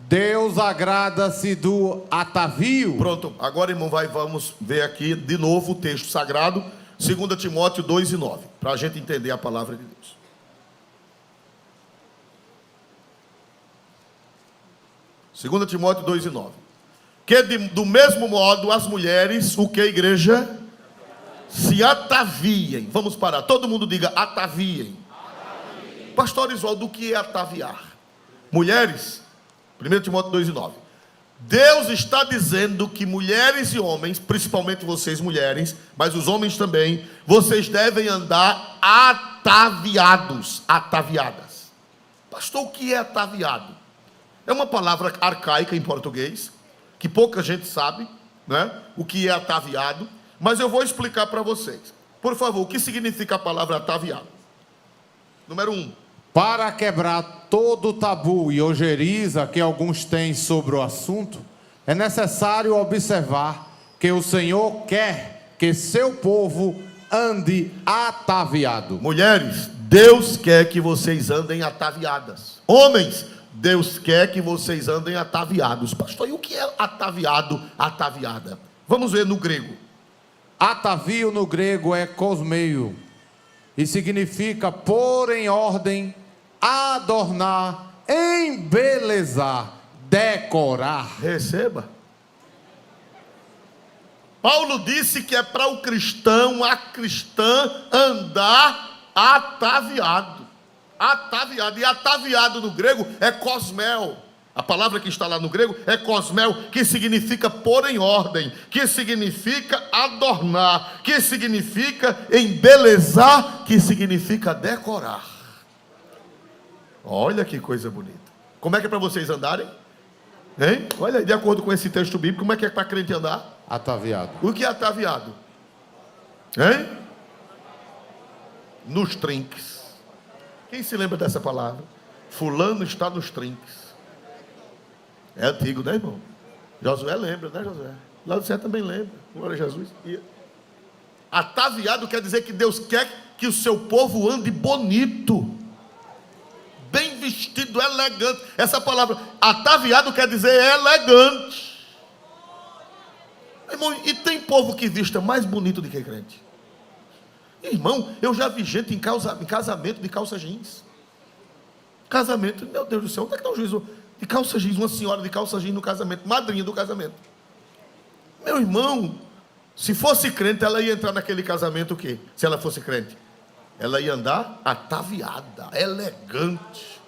Deus agrada-se do atavio. Pronto, agora, irmão, vamos ver aqui de novo o texto sagrado, 2 Timóteo 2:9, para a gente entender a palavra de Deus. 2 Timóteo 2:9. Que do mesmo modo as mulheres, o que, igreja? Se ataviem. Vamos parar, todo mundo diga ataviem. Pastor Oswaldo, o que é ataviar? Mulheres, 1 Timóteo 2:9. Deus está dizendo que mulheres e homens, principalmente vocês mulheres, mas os homens também, vocês devem andar ataviados, ataviadas. Pastor, o que é ataviado? É uma palavra arcaica em português, que pouca gente sabe, né? O que é ataviado, mas eu vou explicar para vocês. Por favor, o que significa a palavra ataviado? Número 1. Para quebrar todo o tabu e ojeriza que alguns têm sobre o assunto, é necessário observar que o Senhor quer que seu povo ande ataviado. Mulheres, Deus quer que vocês andem ataviadas. Homens, Deus quer que vocês andem ataviados. Pastor, e o que é ataviado, ataviada? Vamos ver no grego. Atavio no grego é cosmeio e significa pôr em ordem, adornar, embelezar, decorar. Receba. Paulo disse que é para o cristão, a cristã, andar ataviado. Ataviado. E ataviado no grego é cosmel. A palavra que está lá no grego é cosmel, que significa pôr em ordem, que significa adornar, que significa embelezar, que significa decorar. Olha que coisa bonita. Como é que é para vocês andarem? Hein? Olha aí, de acordo com esse texto bíblico, como é que é para crente andar? Ataviado. O que é ataviado? Hein? Nos trinques. Quem se lembra dessa palavra? Fulano está nos trinques. É antigo, né, irmão? Josué lembra, né, Josué? Lá do céu também lembra. Glória a Jesus. E ataviado quer dizer que Deus quer que o seu povo ande bonito, bem vestido, elegante. Essa palavra ataviado quer dizer elegante. Irmão, e tem povo que vista mais bonito do que crente. Irmão, eu já vi gente em casamento de calça jeans. Casamento, meu Deus do céu, onde é que está o juízo? De calça jeans, uma senhora de calça jeans no casamento, madrinha do casamento. Meu irmão, se fosse crente, ela ia entrar naquele casamento o quê? Se ela fosse crente, ela ia andar ataviada, elegante.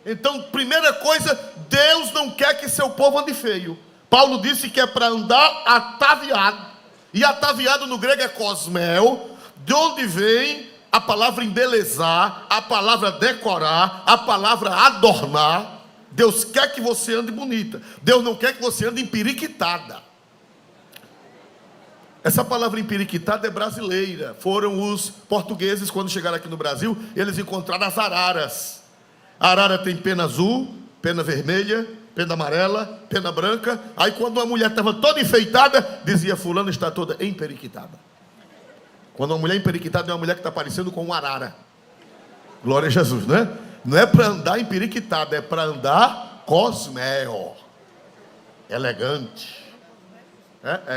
Então, primeira coisa, Deus não quer que seu povo ande feio. Paulo disse que é para andar ataviado. E ataviado no grego é cosmel, de onde vem a palavra embelezar, a palavra decorar, a palavra adornar. Deus quer que você ande bonita. Deus não quer que você ande empiriquitada. Essa palavra empiriquitada é brasileira. Foram os portugueses, quando chegaram aqui no Brasil, eles encontraram as araras. A arara tem pena azul, pena vermelha, pena amarela, pena branca. Aí quando uma mulher estava toda enfeitada, dizia: fulano está toda emperiquitada. Quando uma mulher emperiquitada é uma mulher que está parecendo com uma arara. Glória a Jesus, né? Não é para andar emperiquitada, é para andar cosmel, elegante.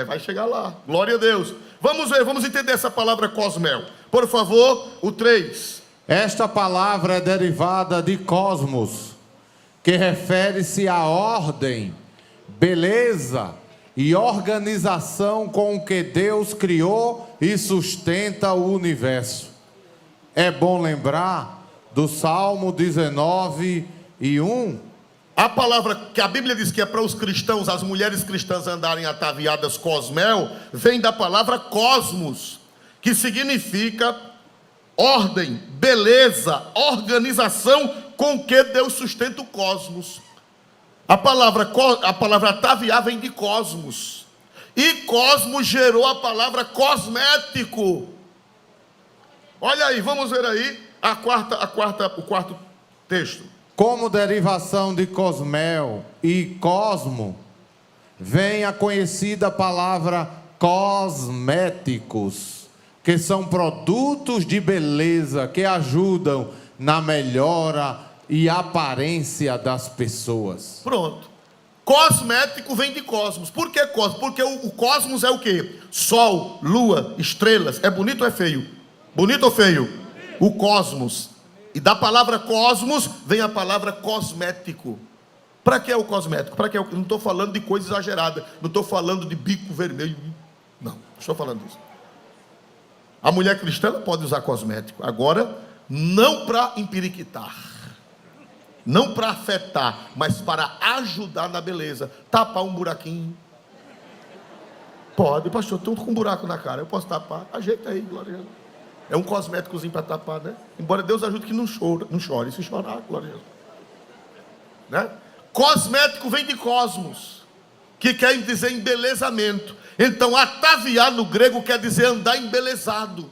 Vai chegar lá. Glória a Deus. Vamos ver, vamos entender essa palavra cosmel. Por favor, o 3. Esta palavra é derivada de cosmos, que refere-se à ordem, beleza e organização com que Deus criou e sustenta o universo. É bom lembrar do Salmo 19:1. A palavra que a Bíblia diz que é para os cristãos, as mulheres cristãs andarem ataviadas cosmel, vem da palavra cosmos, que significa ordem, beleza, organização com que Deus sustenta o cosmos. A palavra ataviar vem de cosmos. E cosmos gerou a palavra cosmético. Olha aí, vamos ver aí o quarto texto. Como derivação de cosmel e cosmo, vem a conhecida palavra cosméticos, que são produtos de beleza que ajudam na melhora e aparência das pessoas. Pronto. Cosmético vem de cosmos. Por que cosmos? Porque o cosmos é o quê? Sol, lua, estrelas. É bonito ou é feio? Bonito ou feio? O cosmos. E da palavra cosmos vem a palavra cosmético. Para que é o cosmético? Para que é o... Não estou falando de coisa exagerada. Não estou falando de bico vermelho. Não estou falando disso. A mulher cristã pode usar cosmético. Agora, não para empiriquitar. Não para afetar, mas para ajudar na beleza. Tapar um buraquinho. Pode, pastor, estou com um buraco na cara. Eu posso tapar. Ajeita aí, glória a Deus. É um cosméticozinho para tapar, né? Embora Deus ajude que não chore. Se chorar, glória a Deus. Né? Cosmético vem de cosmos, que quer dizer embelezamento. Então, ataviar no grego quer dizer andar embelezado.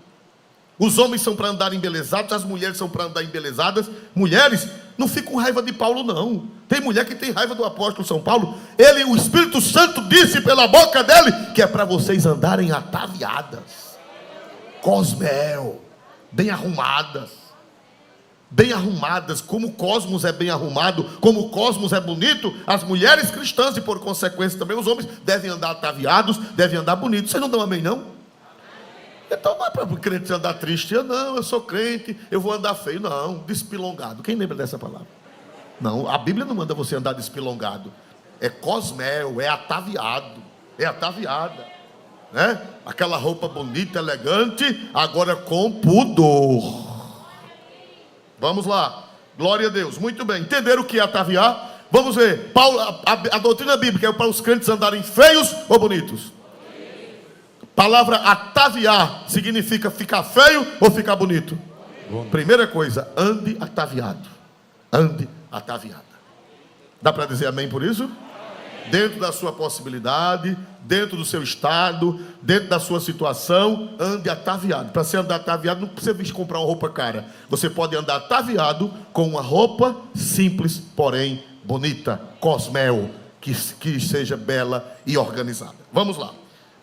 Os homens são para andar embelezados, as mulheres são para andar embelezadas. Mulheres, não fiquem com raiva de Paulo, não. Tem mulher que tem raiva do apóstolo São Paulo. O Espírito Santo disse pela boca dele que é para vocês andarem ataviadas. Cosmel, bem arrumadas. Bem arrumadas, como o cosmos é bem arrumado, como o cosmos é bonito, as mulheres cristãs e por consequência também os homens devem andar ataviados, devem andar bonitos. Vocês não dão amém, não? Então não é para o crente andar triste. Não, eu sou crente, eu vou andar feio. Não, despilongado. Quem lembra dessa palavra? Não, a Bíblia não manda você andar despilongado. É cosmel, é ataviado, é ataviada, né? Aquela roupa bonita, elegante, agora com pudor. Vamos lá, glória a Deus, muito bem. Entenderam o que é ataviar? Vamos ver, Paulo, a doutrina bíblica é para os crentes andarem feios ou bonitos? Palavra ataviar significa ficar feio ou ficar bonito? Primeira coisa, ande ataviado. Ande ataviada. Dá para dizer amém por isso? Dentro da sua possibilidade, dentro do seu estado, dentro da sua situação, ande ataviado. Para você andar ataviado, não precisa vir comprar uma roupa cara. Você pode andar ataviado com uma roupa simples, porém bonita, cosmel, que seja bela e organizada. Vamos lá.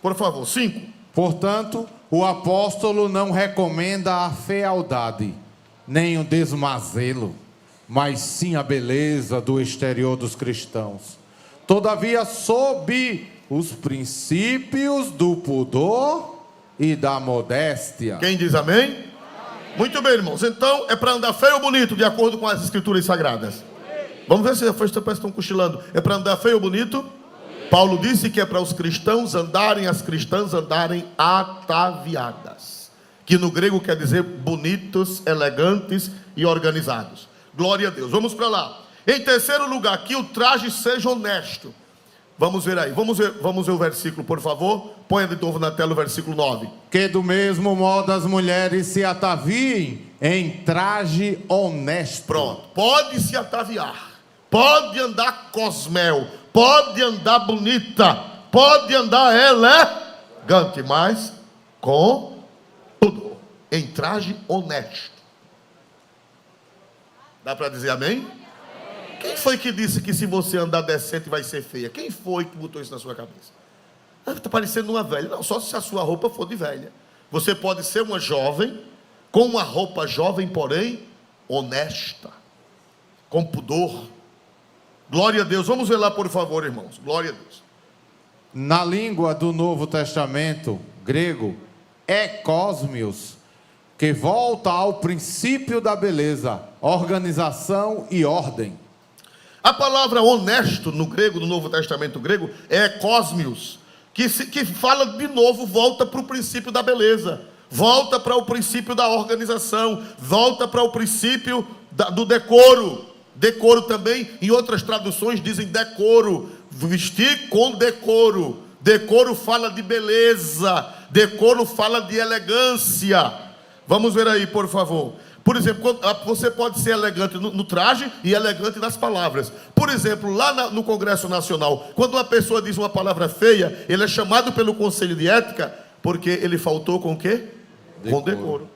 Por favor, 5. Portanto, o apóstolo não recomenda a fealdade, nem o desmazelo, mas sim a beleza do exterior dos cristãos. Todavia, sob os princípios do pudor e da modéstia. Quem diz amém? Amém. Muito bem, irmãos. Então, é para andar feio ou bonito, de acordo com as escrituras sagradas? Vamos ver se as pessoas estão cochilando. É para andar feio ou bonito? Paulo disse que é para os cristãos andarem, as cristãs andarem ataviadas. Que no grego quer dizer bonitos, elegantes e organizados. Glória a Deus. Vamos para lá. Em terceiro lugar, que o traje seja honesto. Vamos ver aí, vamos ver o versículo, por favor. Ponha de novo na tela o versículo 9. Que do mesmo modo as mulheres se ataviem em traje honesto. Pronto, pode se ataviar, pode andar cosmel, pode andar bonita, pode andar elegante, mas com tudo, em traje honesto. Dá para dizer amém? Quem foi que disse que se você andar decente vai ser feia? Quem foi que botou isso na sua cabeça? Está parecendo uma velha. Não, só se a sua roupa for de velha. Você pode ser uma jovem, com uma roupa jovem, porém honesta, com pudor. Glória a Deus. Vamos ver lá, por favor, irmãos. Glória a Deus. Na língua do Novo Testamento grego, é cosmios, que volta ao princípio da beleza, organização e ordem. A palavra honesto no grego, no Novo Testamento grego, é cosmios, que fala de novo, volta para o princípio da beleza, volta para o princípio da organização, volta para o princípio do decoro. Decoro também, em outras traduções dizem decoro, vestir com decoro. Decoro fala de beleza, decoro fala de elegância. Vamos ver aí, por favor. Por exemplo, você pode ser elegante no traje e elegante nas palavras. Por exemplo, lá no Congresso Nacional, quando uma pessoa diz uma palavra feia, ele é chamado pelo Conselho de Ética, porque ele faltou com o quê? Com decoro.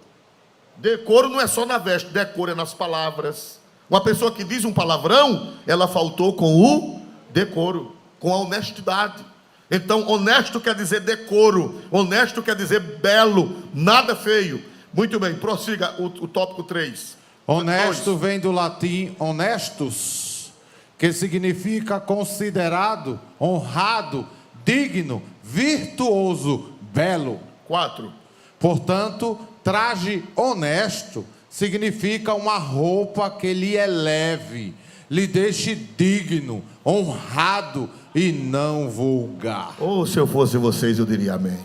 Decoro não é só na veste, decoro é nas palavras. Uma pessoa que diz um palavrão, ela faltou com o decoro, com a honestidade. Então, honesto quer dizer decoro, honesto quer dizer belo, nada feio. Muito bem, prossiga o tópico 3. Honesto vem do latim honestus, que significa considerado, honrado, digno, virtuoso, belo. 4. Portanto, traje honesto significa uma roupa que lhe eleve, lhe deixe digno, honrado e não vulgar. Ou se eu fosse vocês, eu diria amém.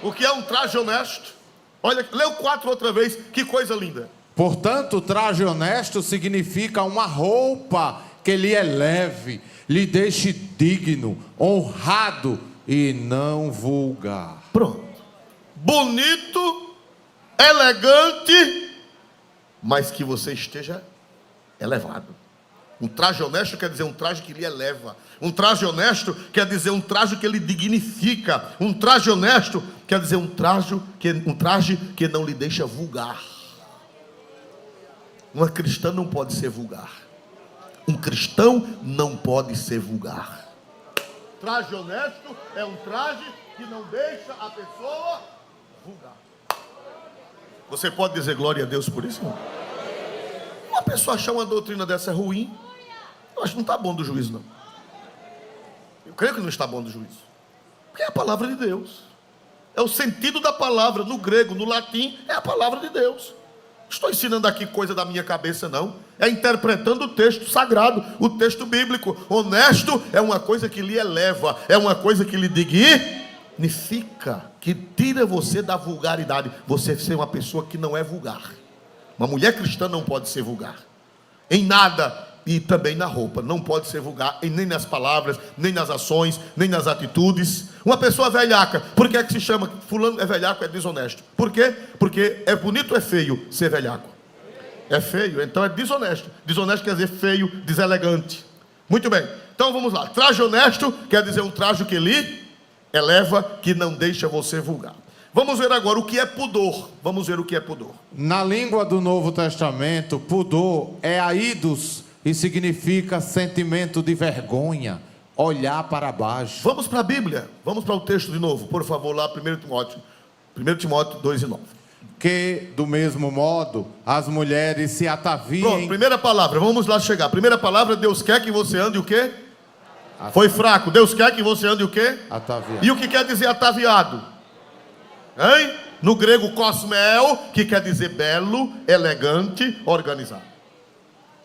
O que é um traje honesto? Olha, lê o 4 outra vez, que coisa linda. Portanto, o traje honesto significa uma roupa que lhe eleve, lhe deixe digno, honrado e não vulgar. Pronto. Bonito, elegante, mas que você esteja elevado. Um traje honesto quer dizer um traje que lhe eleva. Um traje honesto quer dizer um traje que lhe dignifica. Um traje honesto quer dizer um traje que não lhe deixa vulgar. Uma cristã não pode ser vulgar. Um cristão não pode ser vulgar. Traje honesto é um traje que não deixa a pessoa vulgar. Você pode dizer glória a Deus por isso? Não? Uma pessoa achar uma doutrina dessa ruim, eu acho que não está bom do juízo, não. Eu creio que não está bom do juízo. Porque é a palavra de Deus. É o sentido da palavra, no grego, no latim, é a palavra de Deus. Estou ensinando aqui coisa da minha cabeça, não. É interpretando o texto sagrado, o texto bíblico. Honesto é uma coisa que lhe eleva, é uma coisa que lhe dignifica, que tira você da vulgaridade. Você ser uma pessoa que não é vulgar. Uma mulher cristã não pode ser vulgar. Em nada. E também na roupa, não pode ser vulgar, nem nas palavras, nem nas ações, nem nas atitudes. Uma pessoa velhaca, por que é que se chama fulano é velhaco, é desonesto? Por quê? Porque é bonito ou é feio ser velhaco? É feio, então é desonesto. Desonesto quer dizer feio, deselegante. Muito bem, então vamos lá. Traje honesto quer dizer um traje que lhe eleva, que não deixa você vulgar. Vamos ver agora o que é pudor. Vamos ver o que é pudor. Na língua do Novo Testamento, pudor é aidos e significa sentimento de vergonha, olhar para baixo. Vamos para a Bíblia, vamos para o texto de novo, por favor, lá 1 Timóteo 2:9. Que, do mesmo modo, as mulheres se ataviem... Pronto, primeira palavra, vamos lá chegar. Primeira palavra, Deus quer que você ande o quê? Foi fraco, Deus quer que você ande o quê? Ataviado. E o que quer dizer ataviado? Hein? No grego, cosmel, que quer dizer belo, elegante, organizado.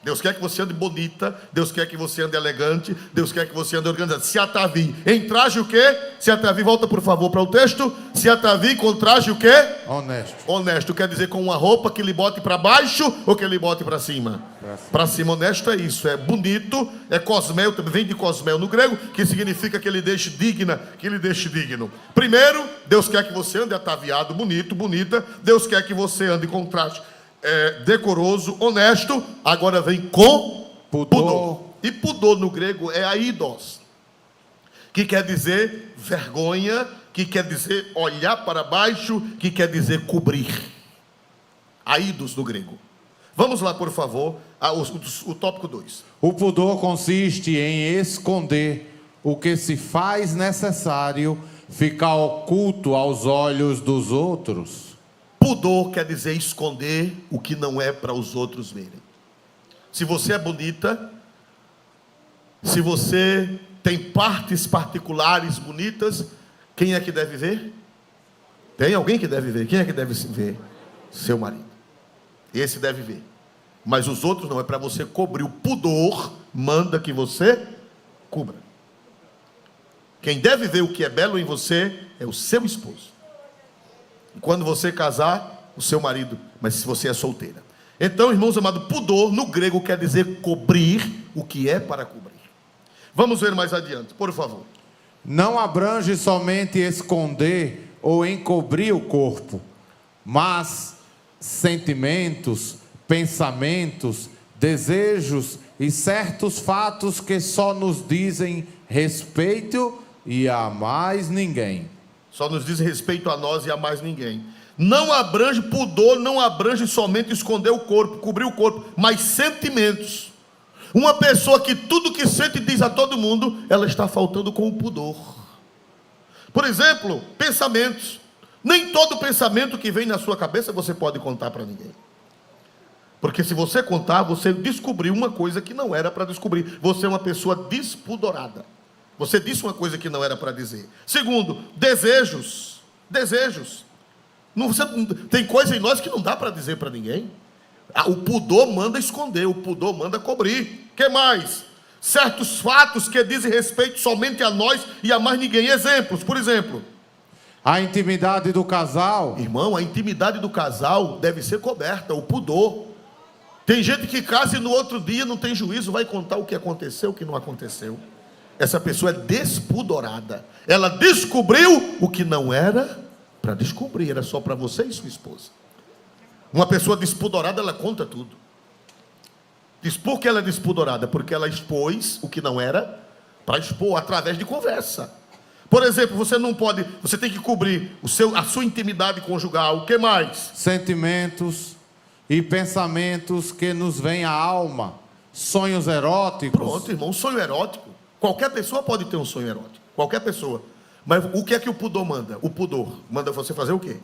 Deus quer que você ande bonita, Deus quer que você ande elegante, Deus quer que você ande organizado. Se atavie em traje o quê? Se atavie, volta por favor para o texto. Se atavie com traje o quê? Honesto. Honesto quer dizer com uma roupa que lhe bote para baixo ou que lhe bote para cima? Para cima. Honesto é isso, é bonito, é cosmel, também vem de cosmel no grego, que significa que ele deixe digna, que ele deixe digno. Primeiro, Deus quer que você ande ataviado, bonito, bonita. Deus quer que você ande com traje decoroso, honesto. Agora vem com pudor. E pudor no grego é aidos, que quer dizer vergonha, que quer dizer olhar para baixo, que quer dizer cobrir. Aidos no grego. Vamos lá, por favor, o tópico 2. O pudor consiste em esconder o que se faz necessário ficar oculto aos olhos dos outros. Pudor quer dizer esconder o que não é para os outros verem. Se você é bonita, se você tem partes particulares bonitas, quem é que deve ver? Tem alguém que deve ver. Quem é que deve ver? Seu marido. Esse deve ver. Mas os outros não, é para você cobrir. O pudor manda que você cubra. Quem deve ver o que é belo em você é o seu esposo. Quando você casar, o seu marido, mas se você é solteira. Então, irmãos amados, pudor no grego quer dizer cobrir o que é para cobrir. Vamos ver mais adiante, por favor. Não abrange somente esconder ou encobrir o corpo, mas sentimentos, pensamentos, desejos e certos fatos que só nos dizem respeito e a mais ninguém. Só nos diz respeito a nós e a mais ninguém. Não abrange, pudor não abrange somente esconder o corpo, cobrir o corpo, mas sentimentos. Uma pessoa que tudo que sente diz a todo mundo, ela está faltando com o pudor. Por exemplo, pensamentos. Nem todo pensamento que vem na sua cabeça você pode contar para ninguém. Porque se você contar, você descobriu uma coisa que não era para descobrir. Você é uma pessoa despudorada. Você disse uma coisa que não era para dizer. Segundo, desejos. Desejos. Tem coisa em nós que não dá para dizer para ninguém. O pudor manda esconder, o pudor manda cobrir. Que mais? Certos fatos que dizem respeito somente a nós e a mais ninguém. Exemplos, por exemplo. A intimidade do casal. Irmão, a intimidade do casal deve ser coberta, o pudor. Tem gente que casa e no outro dia não tem juízo, vai contar o que aconteceu, o que não aconteceu. Essa pessoa é despudorada. Ela descobriu o que não era para descobrir, era só para você e sua esposa. Uma pessoa despudorada, ela conta tudo. Diz por que ela é despudorada? Porque ela expôs o que não era para expor através de conversa. Por exemplo, você não pode, você tem que cobrir a sua intimidade conjugal. O que mais? Sentimentos e pensamentos que nos vêm à alma. Sonhos eróticos. Pronto, irmão, um sonho erótico. Qualquer pessoa pode ter um sonho erótico. Qualquer pessoa. Mas o que é que o pudor manda? O pudor manda você fazer o quê?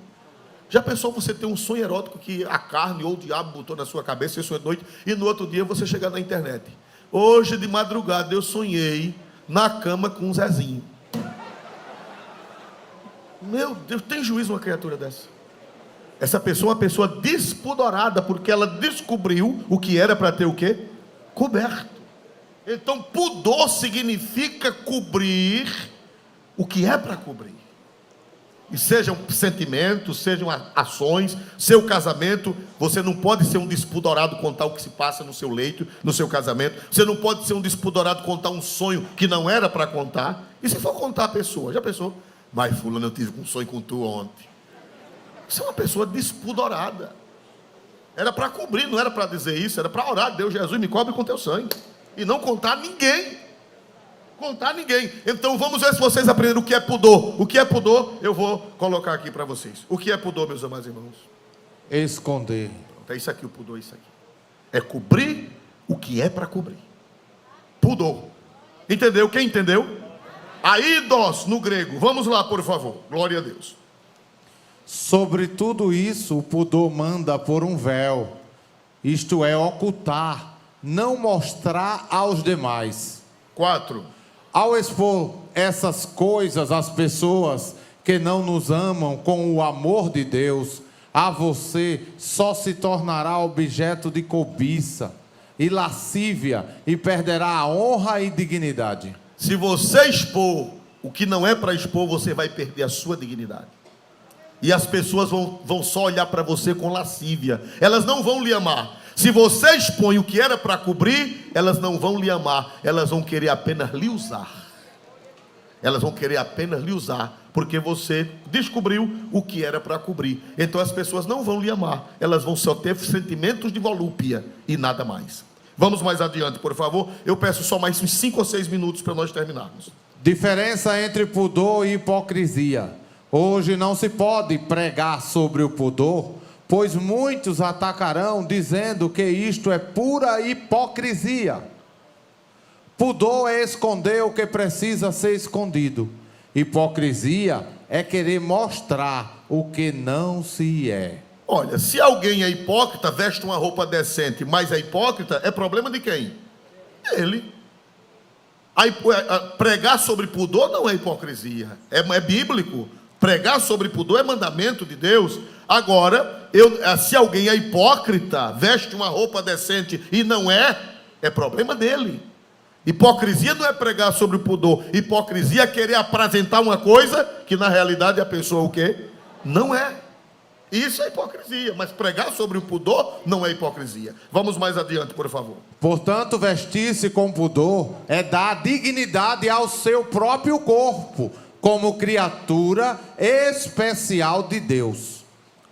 Já pensou você ter um sonho erótico que a carne ou o diabo botou na sua cabeça, você sonhou de noite, e no outro dia você chegar na internet. Hoje de madrugada eu sonhei na cama com um Zezinho. Meu Deus, tem juízo uma criatura dessa? Essa pessoa é uma pessoa despudorada, porque ela descobriu o que era para ter o quê? Coberto. Então, pudor significa cobrir o que é para cobrir. E sejam sentimentos, sejam ações, seu casamento, você não pode ser um despudorado contar o que se passa no seu leito, no seu casamento. Você não pode ser um despudorado contar um sonho que não era para contar. E se for contar a pessoa, já pensou? Mas fulano, eu tive um sonho com tu ontem. Isso é uma pessoa despudorada. Era para cobrir, não era para dizer isso, era para orar. Deus, Jesus, me cobre com teu sangue. E não contar a ninguém. Contar a ninguém. Então vamos ver se vocês aprenderam o que é pudor. O que é pudor, eu vou colocar aqui para vocês. O que é pudor, meus amados irmãos? Esconder. É isso aqui, o pudor, isso aqui. É cobrir o que é para cobrir. Pudor. Entendeu? Quem entendeu? Aidos no grego. Vamos lá, por favor. Glória a Deus. Sobre tudo isso, o pudor manda por um véu. Isto é, ocultar, não mostrar aos demais. 4. Ao expor essas coisas às pessoas que não nos amam com o amor de Deus, a você só se tornará objeto de cobiça e lascívia e perderá a honra e dignidade. Se você expor o que não é para expor, você vai perder a sua dignidade. E as pessoas vão só olhar para você com lascívia. Elas não vão lhe amar. Se você expõe o que era para cobrir, elas não vão lhe amar. Elas vão querer apenas lhe usar. Elas vão querer apenas lhe usar, porque você descobriu o que era para cobrir. Então as pessoas não vão lhe amar. Elas vão só ter sentimentos de volúpia e nada mais. Vamos mais adiante, por favor. Eu peço só mais uns 5 ou 6 minutos para nós terminarmos. Diferença entre pudor e hipocrisia. Hoje não se pode pregar sobre o pudor, pois muitos atacarão dizendo que isto é pura hipocrisia. Pudor é esconder o que precisa ser escondido. Hipocrisia é querer mostrar o que não se é. Olha, se alguém é hipócrita, veste uma roupa decente, mas é hipócrita, é problema de quem? Ele. Pregar sobre pudor não é hipocrisia, é bíblico. Pregar sobre pudor é mandamento de Deus. Agora, se alguém é hipócrita, veste uma roupa decente e não é problema dele. Hipocrisia não é pregar sobre pudor. Hipocrisia é querer apresentar uma coisa que na realidade a pessoa o quê? Não é. Isso é hipocrisia, mas pregar sobre o pudor não é hipocrisia. Vamos mais adiante, por favor. Portanto, vestir-se com pudor é dar dignidade ao seu próprio corpo, como criatura especial de Deus.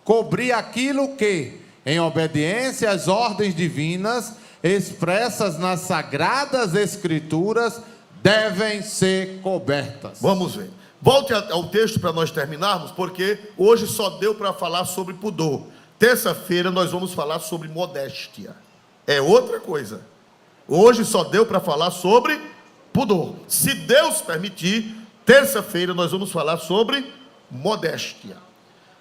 Cobrir aquilo que, em obediência às ordens divinas, expressas nas sagradas escrituras, devem ser cobertas. Vamos ver. Volte ao texto para nós terminarmos, porque hoje só deu para falar sobre pudor. Terça-feira nós vamos falar sobre modéstia. É outra coisa. Hoje só deu para falar sobre pudor. Se Deus permitir, terça-feira nós vamos falar sobre modéstia.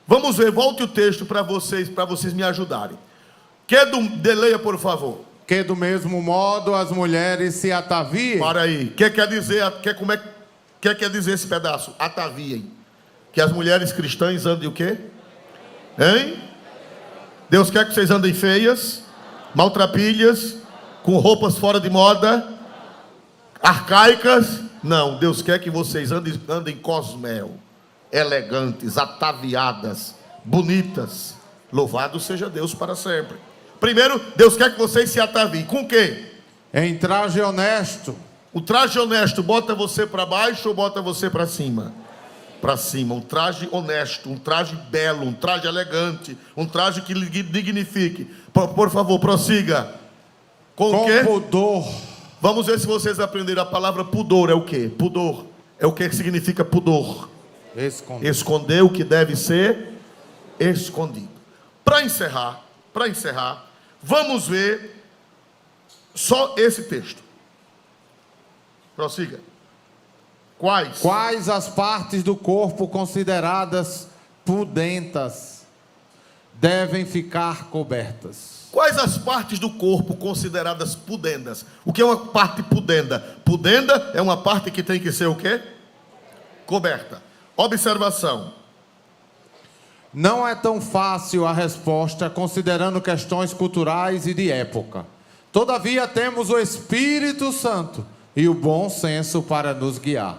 Vamos ver, volte o texto para vocês me ajudarem. Leia, por favor. Que do mesmo modo as mulheres se ataviem. Para aí. O que quer dizer? O que quer dizer esse pedaço? Ataviem. Que as mulheres cristãs andem o quê? Hein? Deus quer que vocês andem feias, maltrapilhas, com roupas fora de moda, arcaicas. Não, Deus quer que vocês andem cosmel, elegantes, ataviadas, bonitas. Louvado seja Deus para sempre. Primeiro, Deus quer que vocês se ataviem. Com o quê? Em traje honesto. O traje honesto bota você para baixo ou bota você para cima? Para cima. Um traje honesto, um traje belo, um traje elegante, um traje que lhe dignifique. Por favor, prossiga. Com o quê? Pudor. Vamos ver se vocês aprenderam. A palavra pudor é o quê? Pudor é o que significa pudor? Esconder o que deve ser escondido. Para encerrar, vamos ver só esse texto. Prossiga. Quais as partes do corpo consideradas pudentas devem ficar cobertas? Quais as partes do corpo consideradas pudendas? O que é uma parte pudenda? Pudenda é uma parte que tem que ser o quê? Coberta. Observação. Não é tão fácil a resposta, considerando questões culturais e de época. Todavia, temos o Espírito Santo e o bom senso para nos guiar.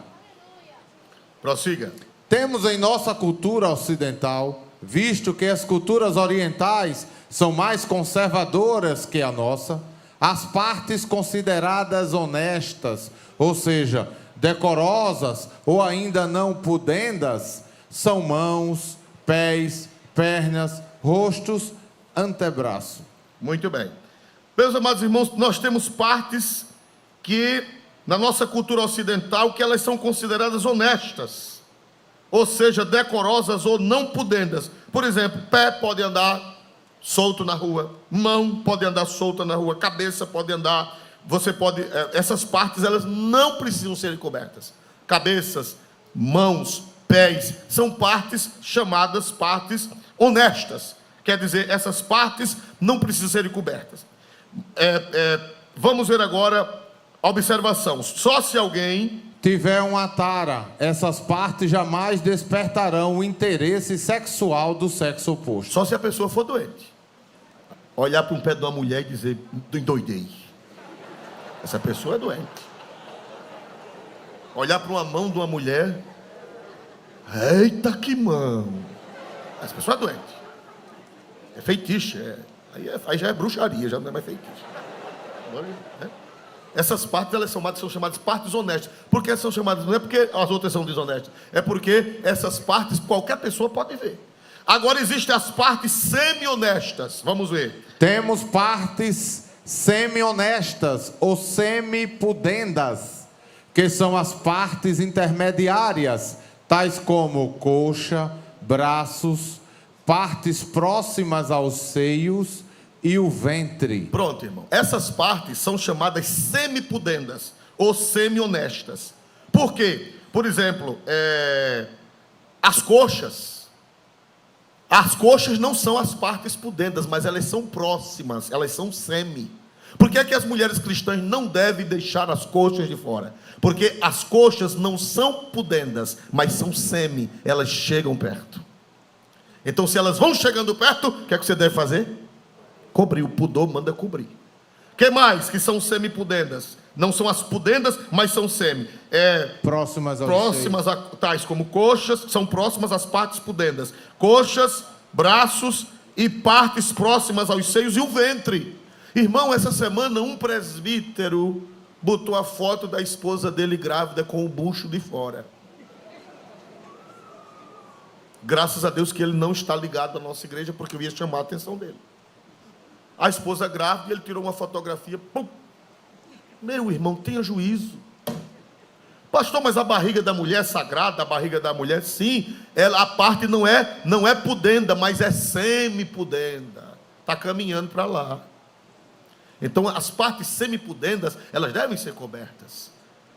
Prossiga. Temos em nossa cultura ocidental, visto que as culturas orientais são mais conservadoras que a nossa, as partes consideradas honestas, ou seja, decorosas ou ainda não pudendas, são mãos, pés, pernas, rostos, antebraço. Muito bem. Meus amados irmãos, nós temos partes que, na nossa cultura ocidental, que elas são consideradas honestas, ou seja, decorosas ou não pudendas. Por exemplo, pé pode andar solto na rua, mão pode andar solta na rua, cabeça pode andar, você pode, essas partes elas não precisam ser cobertas. Cabeças, mãos, pés, são partes chamadas partes honestas. Quer dizer, essas partes não precisam ser cobertas. Vamos ver agora a observação. Só se alguém tiver uma tara, essas partes jamais despertarão o interesse sexual do sexo oposto. Só se a pessoa for doente. Olhar para um pé de uma mulher e dizer, endoidei. Essa pessoa é doente. Olhar para uma mão de uma mulher, eita que mão. Essa pessoa é doente. É feitiço. Aí já é bruxaria, já não é mais feitiço. Essas partes elas são chamadas partes honestas. Por que são chamadas? Não é porque as outras são desonestas. É porque essas partes qualquer pessoa pode ver. Agora existem as partes semi-honestas. Vamos ver. Temos partes semi-honestas ou semi-pudendas, que são as partes intermediárias, tais como coxa, braços, partes próximas aos seios e o ventre. Pronto, irmão. Essas partes são chamadas semi-pudendas ou semi-honestas. Por quê? Por exemplo, as coxas. As coxas não são as partes pudendas, mas elas são próximas, elas são semi. Por que é que as mulheres cristãs não devem deixar as coxas de fora? Porque as coxas não são pudendas, mas são semi, elas chegam perto. Então, se elas vão chegando perto, o que é que você deve fazer? Cobrir. O pudor manda cobrir. O que mais que são semi-pudendas? Não são as pudendas, mas são semi. Próximas a tais como coxas, são próximas às partes pudendas. Coxas, braços e partes próximas aos seios e o ventre. Irmão, essa semana um presbítero botou a foto da esposa dele grávida com o bucho de fora. Graças a Deus que ele não está ligado à nossa igreja, porque eu ia chamar a atenção dele. A esposa grávida, ele tirou uma fotografia. Pum. Meu irmão, tenha juízo. Pastor, mas a barriga da mulher é sagrada, a barriga da mulher, sim, a parte não é pudenda, mas é semi-pudenda. Está caminhando para lá. Então, as partes semi-pudendas, elas devem ser cobertas.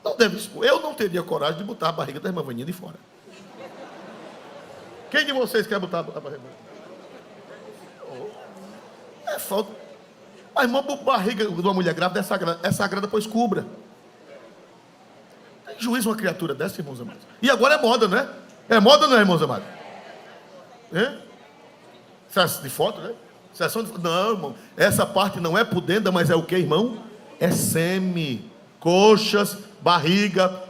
Não devem expor. Eu não teria coragem de botar a barriga da irmã Vaninha de fora. Quem de vocês quer botar a barriga? É falta. A irmã barriga de uma mulher grávida é sagrada, pois cubra. Tem juízo uma criatura dessa, irmãos amados. E agora é moda, né? É moda, não é, irmãos amados? Você de foto, né? Seção de... Não, irmão. Essa parte não é pudenda, mas é o que, irmão? É semi. Coxas, barriga,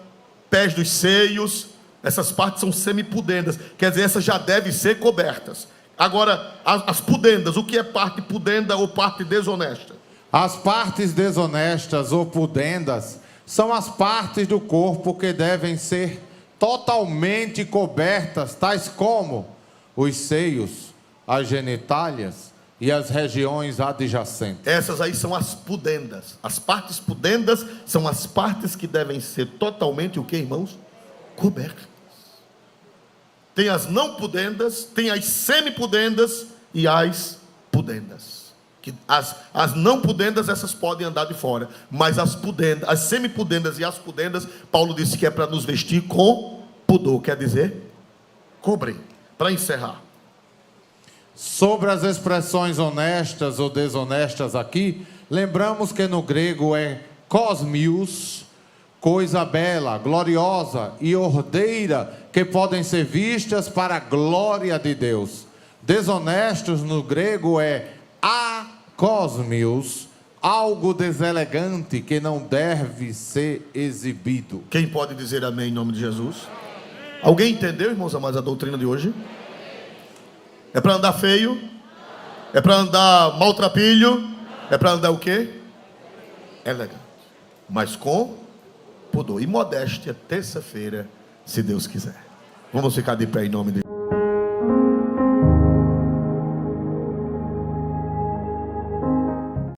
pés dos seios. Essas partes são semipudendas. Quer dizer, essas já devem ser cobertas. Agora, as pudendas. O que é parte pudenda ou parte desonesta? As partes desonestas ou pudendas são as partes do corpo que devem ser totalmente cobertas, tais como os seios, as genitálias e as regiões adjacentes. Essas aí são as pudendas. As partes pudendas são as partes que devem ser totalmente o que, irmãos? Cobertas. Tem as não pudendas, tem as semipudendas e as pudendas. Que as não pudendas, essas podem andar de fora. Mas as pudendas, as semipudendas e as pudendas, Paulo disse que é para nos vestir com pudor. Quer dizer, cobrir. Para encerrar. Sobre as expressões honestas ou desonestas aqui, lembramos que no grego é cosmios, coisa bela, gloriosa e ordeira, que podem ser vistas para a glória de Deus. Desonestos no grego é acosmios, algo deselegante que não deve ser exibido. Quem pode dizer amém em nome de Jesus? Alguém entendeu, irmãos amados, a doutrina de hoje? É para andar feio? É para andar maltrapilho? É para andar o quê? Elegante. Mas com pudor e modéstia, terça-feira, se Deus quiser. Vamos ficar de pé em nome de Jesus.